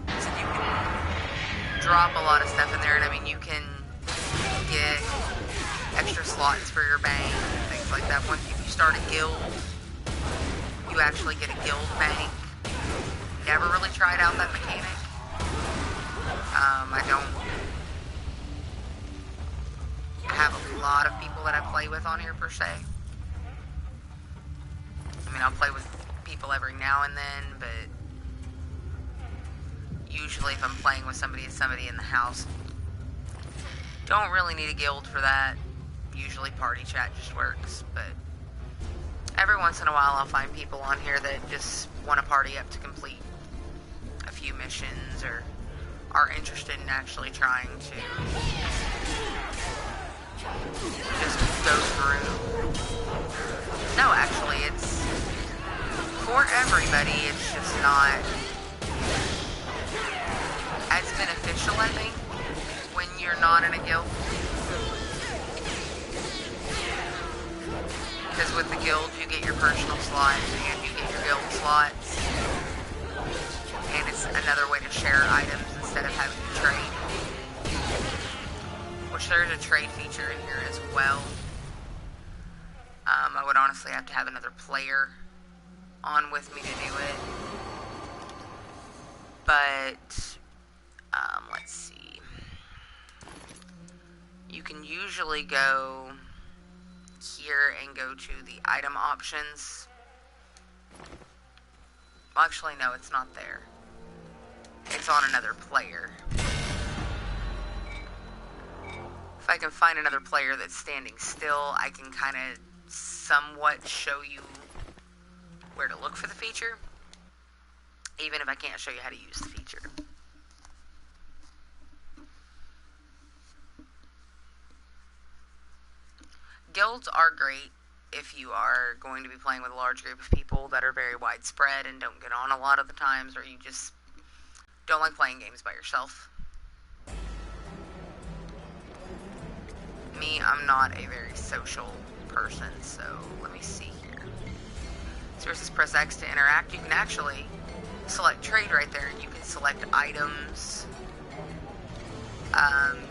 So you can drop a lot of stuff in there, and I mean, you can get extra slots for your bank, things like that. Once if you start a guild, you actually get a guild bank. Never really tried out that mechanic. I don't have a lot of people that I play with on here per se. I mean, I'll play with people every now and then, but usually if I'm playing with somebody, it's somebody in the house. Don't really need a guild for that. Usually party chat just works, but Every once in a while I'll find people on here that just want to party up to complete a few missions or are interested in actually trying to just go through. No, actually, it's for everybody. It's just not as beneficial, I think, when you're not in a guild. Because with the guild, you get your personal slots and you get your guild slots. And it's another way to share items instead of having to trade. Which there's a trade feature in here as well. I would honestly have to have another player on with me to do it. But, let's see. You can usually go here and go to the item options. Well, actually, no, it's not there. It's on another player. If I can find another player that's standing still, I can kind of somewhat show you where to look for the feature, even if I can't show you how to use the feature. Guilds are great if you are going to be playing with a large group of people that are very widespread and don't get on a lot of the times, or you just don't like playing games by yourself. Me, I'm not a very social person, so let me see here. So versus press X to interact. You can actually select trade right there, and you can select items.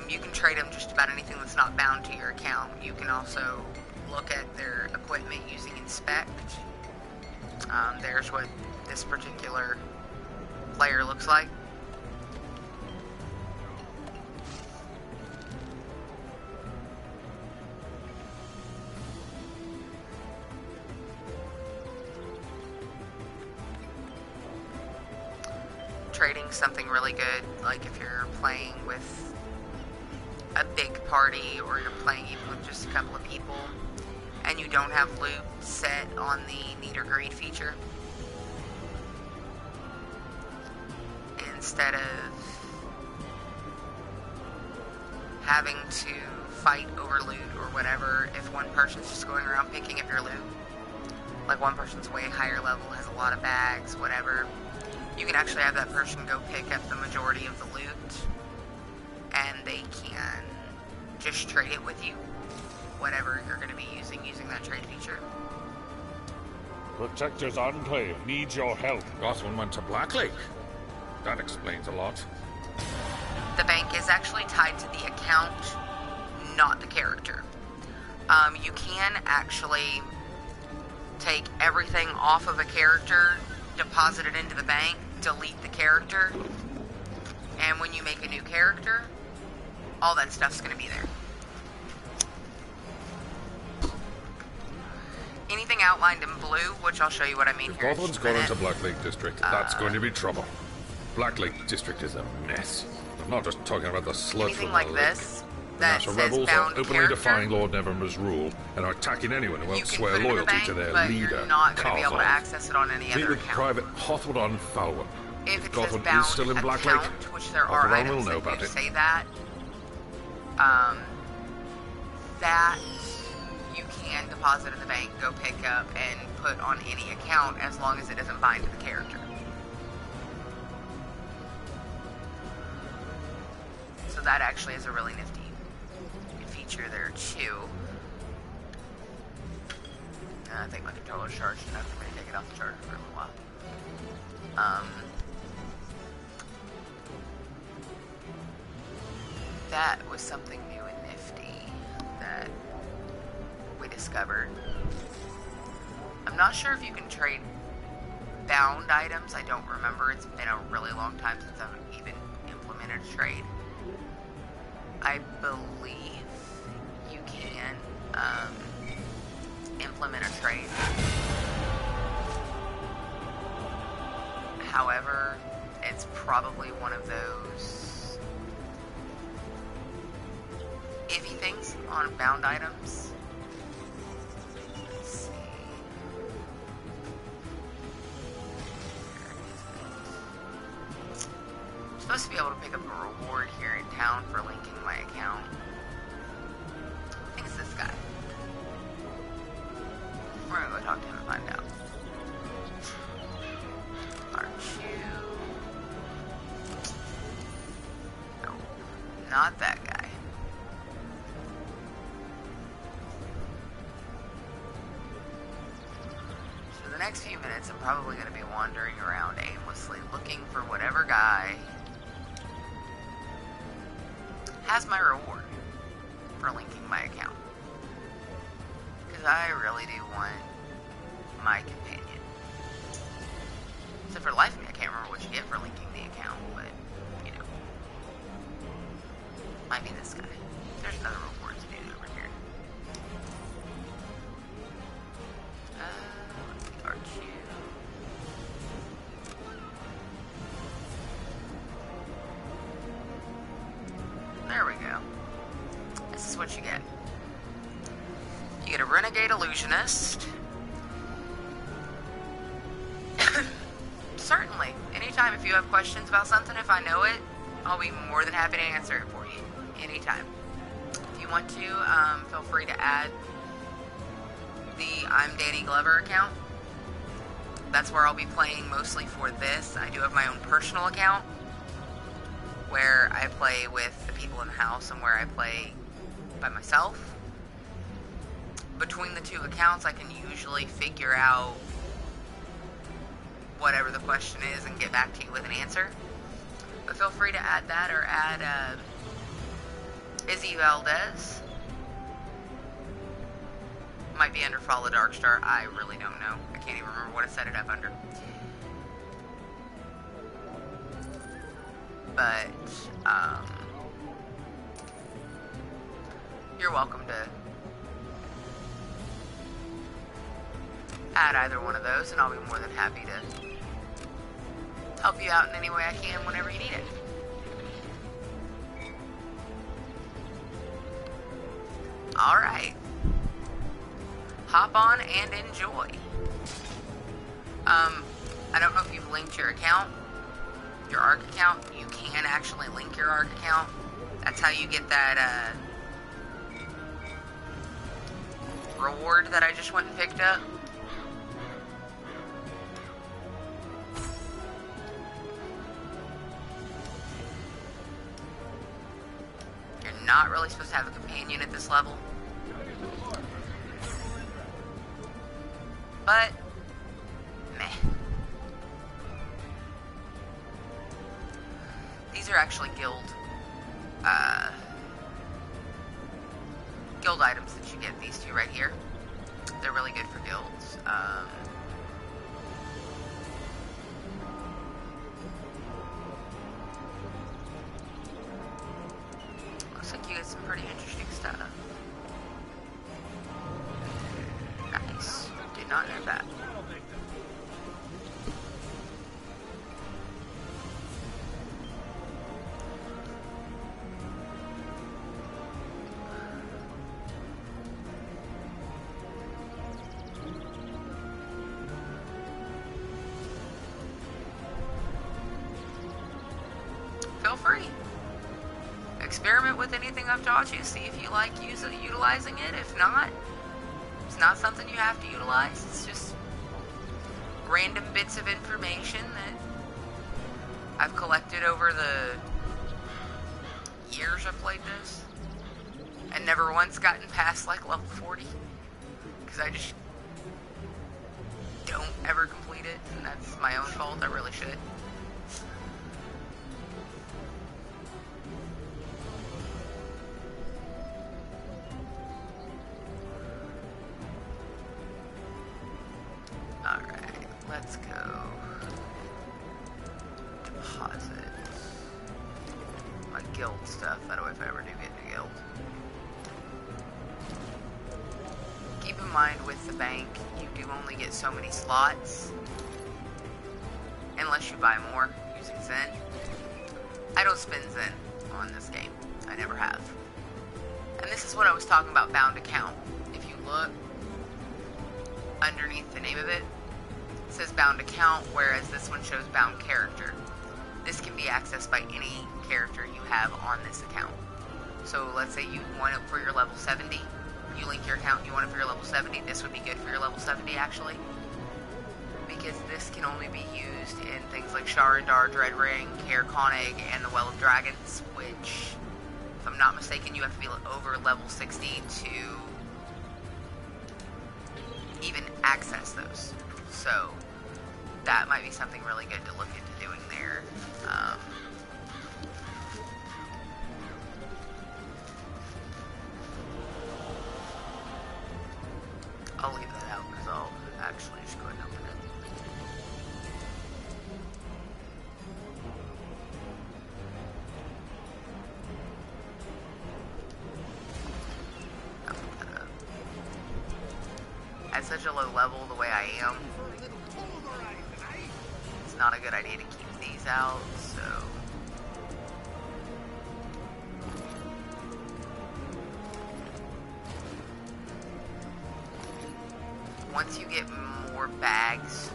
You can trade them just about anything that's not bound to your account. You can also look at their equipment using inspect. There's what this particular player looks like. Trading's something really good, like if you're playing with a big party or you're playing even with just a couple of people and you don't have loot set on the need or greed feature. Instead of having to fight over loot or whatever, if one person's just going around picking up your loot, like one person's way higher level, has a lot of bags, whatever, you can actually have that person go pick up the majority of the loot, and they can just trade it with you, whatever you're going to be using that trade feature. Protector's Enclave needs your help. Gotham went to Black Lake. That explains a lot. The bank is actually tied to the account, not the character. You can actually take everything off of a character, deposit it into the bank, delete the character, and when you make a new character, all that stuff's going to be there. Anything outlined in blue, which I'll show you what I mean here. If Gotham's gone into Black Lake District, that's going to be trouble. Black Lake District is a mess. I'm not just talking about the sludge from the like lake. This The that National says rebels bound are openly character, defying Lord Neverwinter's rule and are attacking anyone who won't swear loyalty to their but leader, you're not going to be able to Karzal. access it on any Meet other with account. Private Hawthwood on Falwell. If it Gotham says bound is still in Black Lake, account, which there are Hawthorne items will know that about do it. say that, that you can deposit in the bank, go pick up, and put on any account as long as it doesn't bind to the character. So that actually is a really nifty feature there too. I think my controller's charged enough for me to take it off the charger for a little while. That was something new and nifty that we discovered. I'm not sure if you can trade bound items. I don't remember. It's been a really long time since I've even implemented a trade. I believe you can implement a trade. However, it's probably one of those iffy things on bound items. Let's see. be able to pick up a reward here in town for linking my account. I think it's this guy. We're gonna go talk to him and find out. Aren't you? No, not that guy. So the next few minutes I'm probably going to be wandering around aimlessly looking for whatever guy has my reward for linking my account. Because I really do want my companion. So for the life of me, I can't remember what you get for linking the account, but, you know. Might be this guy. There's another reward to do over here. Aren't you? There we go. This is what you get. You get a Renegade Illusionist. Certainly. Anytime if you have questions about something, if I know it, I'll be more than happy to answer it for you. Anytime. If you want to, feel free to add the ImDannyGlover account. That's where I'll be playing mostly for this. I do have my own personal account where I play with the people in the house and where I play by myself. Between the two accounts, I can usually figure out whatever the question is and get back to you with an answer. But feel free to add that or add Izzy Valdez. Might be under Follow Darkstar. I really don't know. I can't even remember what I set it up under. But, you're welcome to add either one of those, and I'll be more than happy to help you out in any way I can whenever you need it. Alright. Hop on and enjoy. I don't know if you've linked your account, your ARC account. You can actually link your ARC account. That's how you get that, reward that I just went and picked up. You're not really supposed to have a companion at this level. But, meh. These are actually guild items that you get. These two right here. They're really good for guilds. Looks like you get some pretty interesting stuff. Nice. Did not know that. Feel free. Experiment with anything I've taught you. See if you like utilizing it. If not, it's not something you have to utilize. It's just random bits of information that I've collected over the years I've played this. And never once gotten past like level 40. Because I just don't ever complete it. And that's my own fault. I really should. Alright, let's go. Deposits. My guild stuff. That way if I ever do get into guild. Keep in mind with the bank, you do only get so many slots. Unless you buy more using Zen. I don't spend Zen on this game. I never have. And this is what I was talking about bound account. If you look underneath the name of it, it says bound account, whereas this one shows bound character. this can be accessed by any character you have on this account. So let's say you want it for your level 70. You link your account, you want it for your level 70. This would be good for your level 70, actually. Because this can only be used in things like Sharadar, Dreadring, Kaer Konig, and the Well of Dragons, which, if I'm not mistaken, you have to be over level 60 to even access those. So that might be something really good to look into doing there. I'll leave that out because I'll actually just go ahead and open it. At such a low level, the way I am, it's not a good idea to keep these out, so... Once you get more bags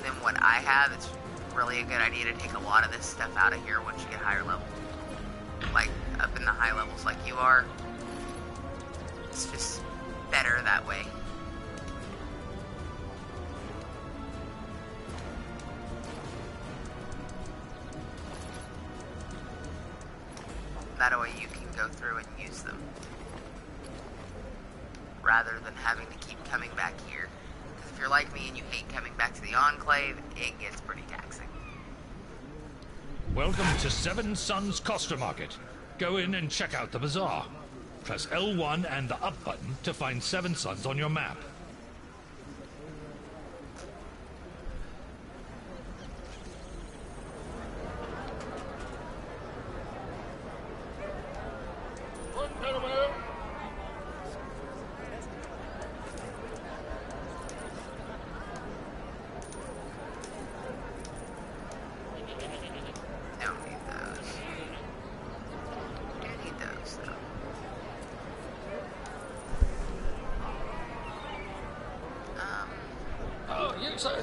than what I have, it's really a good idea to take a lot of this stuff out of here once you get higher level. Like, up in the high levels like you are. It's just better that way. That way you can go through and use them, rather than having to keep coming back here. Because if you're like me and you hate coming back to the Enclave, it gets pretty taxing. Welcome to Seven Suns Coster Market. Go in and check out the bazaar. Press L1 and the up button to find Seven Suns on your map.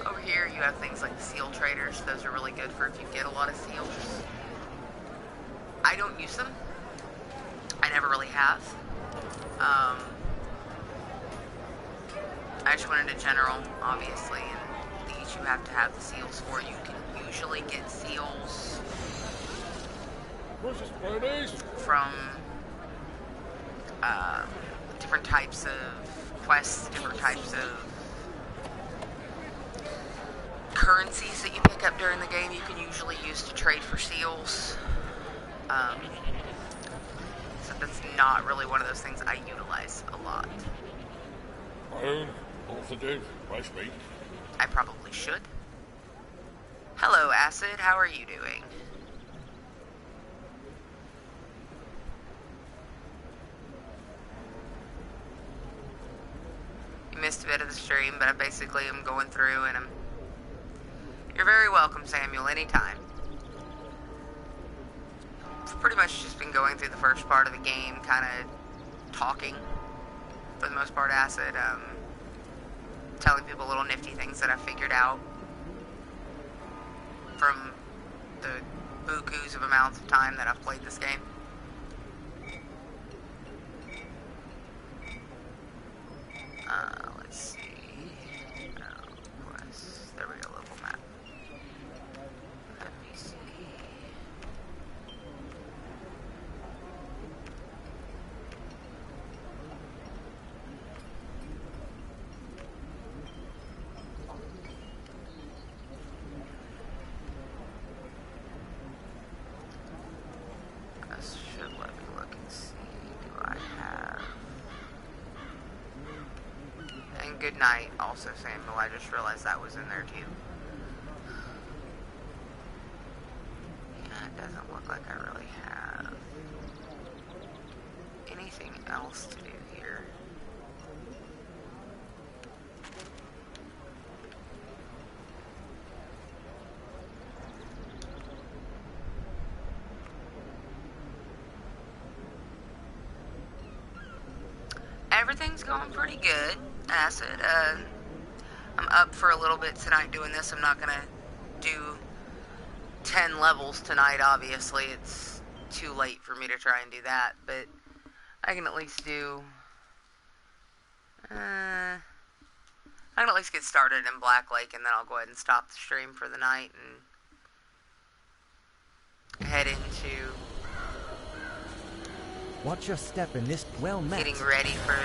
Over here you have things like the seal traders. Those are really good for if you get a lot of seals. I don't use them. I never really have. I just went into general, obviously, and these you have to have the seals for. You can usually get seals from different types of quests, different types of currencies that you pick up during the game. You can usually use to trade for seals. So that's not really one of those things I utilize a lot. I probably should. Hello, Acid. How are you doing? You missed a bit of the stream, but I basically am going through and You're very welcome, Samuel, anytime. I've pretty much just been going through the first part of the game, kind of talking, for the most part, Acid, telling people little nifty things that I figured out from the bukus of amounts of time that I've played this game. Let's see. Quests. There we go, local map. Let me see. This should let me look and see. Do I have... And good night, also, Samuel. I just realized that was in there, too. Yeah, it doesn't look like I really have anything else to do here. Everything's going pretty good, Acid. I'm up for a little bit tonight doing this. I'm not gonna do 10 levels tonight, obviously. It's too late for me to try and do that, but I can at least do... I can at least get started in Black Lake, and then I'll go ahead and stop the stream for the night and head into Watch your step in this well met. getting ready for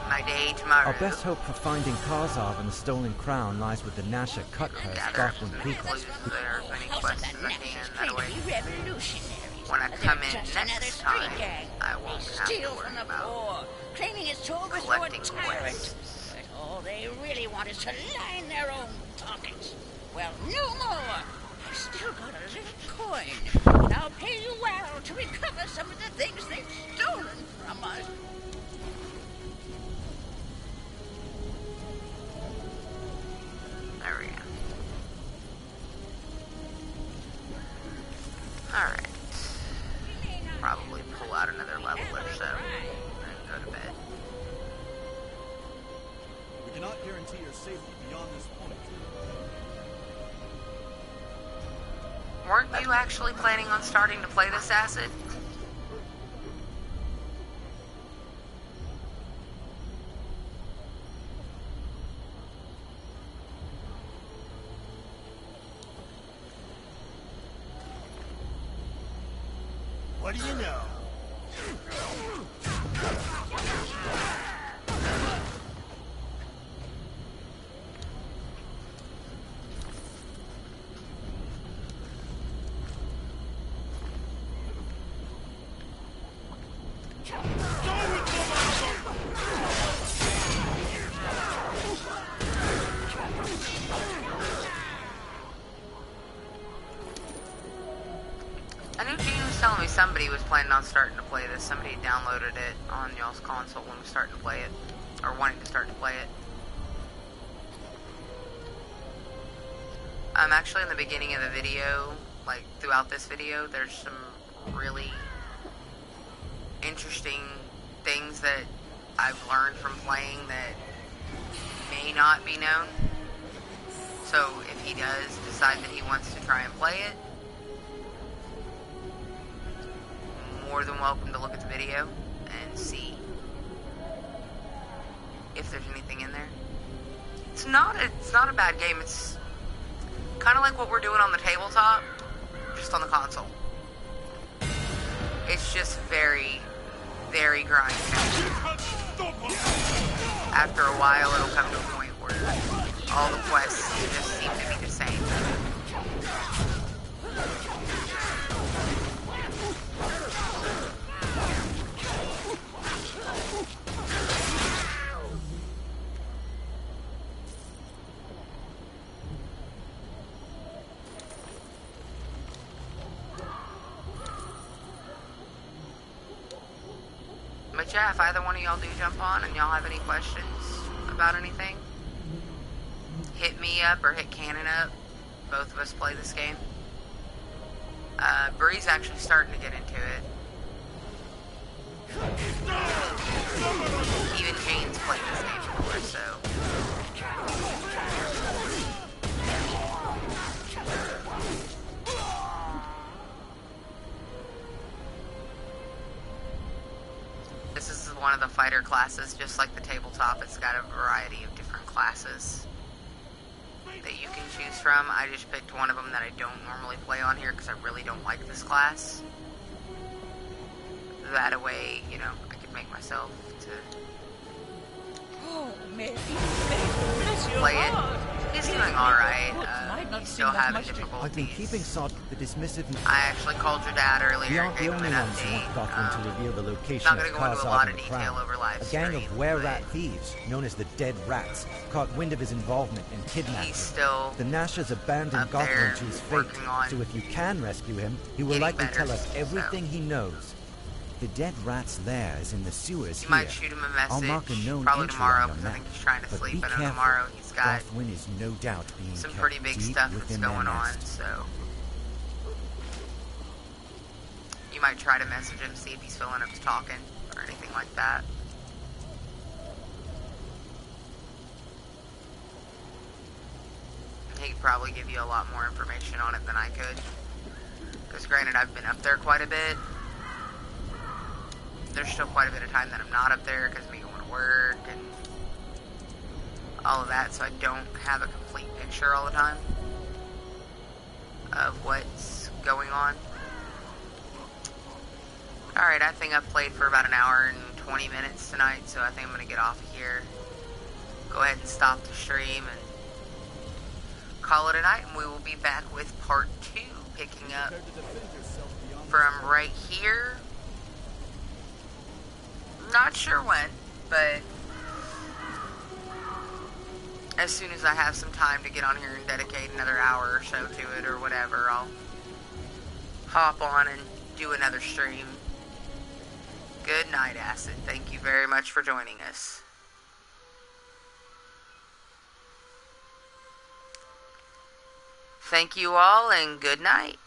my day tomorrow. Our best hope for finding Karzov and the stolen crown lies with the Nasher Cuthurst, Gotham Peak. There, as many quests as I can. That way, when I come in next time, I won't have to worry about claiming it's all collecting tyrant. quests. But all they really want is to line their own pockets. Well, no more. I've still got a little coin, and I'll pay you well to recover some of the things they've stolen from us. There we go. Alright. Probably pull out another level or so and go to bed. We cannot guarantee your safety beyond this point. Weren't you actually planning on starting to play this acid? What do you know? I knew Gene was telling me somebody was planning on starting to play this. Somebody downloaded it on y'all's console when was starting to play it, or wanting to start to play it. Actually, in the beginning of the video, like throughout this video, there's some really interesting things that I've learned from playing that may not be known. So if he does decide that he wants to try and play it, more than welcome to look at the video and see if there's anything in there. It's not a bad game. It's kind of like what we're doing on the tabletop, just on the console. It's just very, very grinding. After a while, it'll come to a point where all the quests just seem to be the same. But yeah, if either one of y'all do jump on and y'all have any questions about anything, hit me up or hit Cannon up. Both of us play this game. Bree's actually starting to get into it. Even Jane's played this game before, so... This is one of the fighter classes, just like the tabletop. It's got a variety of different classes that you can choose from. I just picked one of them that I don't normally play on here because I really don't like this class. That way, you know, I could make myself to play it. He's doing alright. He's still having difficulties. I've been keeping Sod the dismissive. I actually called your dad earlier. We aren't the only ones who want Gotham to reveal the location of Karzov and the Crown. A gang of were-rat thieves, known as the Dead Rats, caught wind of his involvement in kidnapping. The Nashers abandoned Gotham to his fate, so if you can rescue him, he will likely tell us everything he knows. The Dead Rat's lair is in the sewers here. You might shoot him a message, I'll mark a known probably entry tomorrow, on your because I map. think he's trying to But sleep, be and careful. tomorrow he's got Gothwin is no doubt being some kept pretty big deep stuff that's within going their on, nest. so you might try to message him, see if he's feeling up to talking, or anything like that. He could probably give you a lot more information on it than I could. Because granted, I've been up there quite a bit. There's still quite a bit of time that I'm not up there because of me going to work and all of that, so I don't have a complete picture all the time of what's going on. Alright, I think I've played for about an hour and 20 minutes tonight, so I think I'm going to get off of here. Go ahead and stop the stream and call it a night, and we will be back with part 2, picking up from right here. Not sure when, but as soon as I have some time to get on here and dedicate another hour or so to it or whatever, I'll hop on and do another stream. Good night, Acid. Thank you very much for joining us. Thank you all, and good night.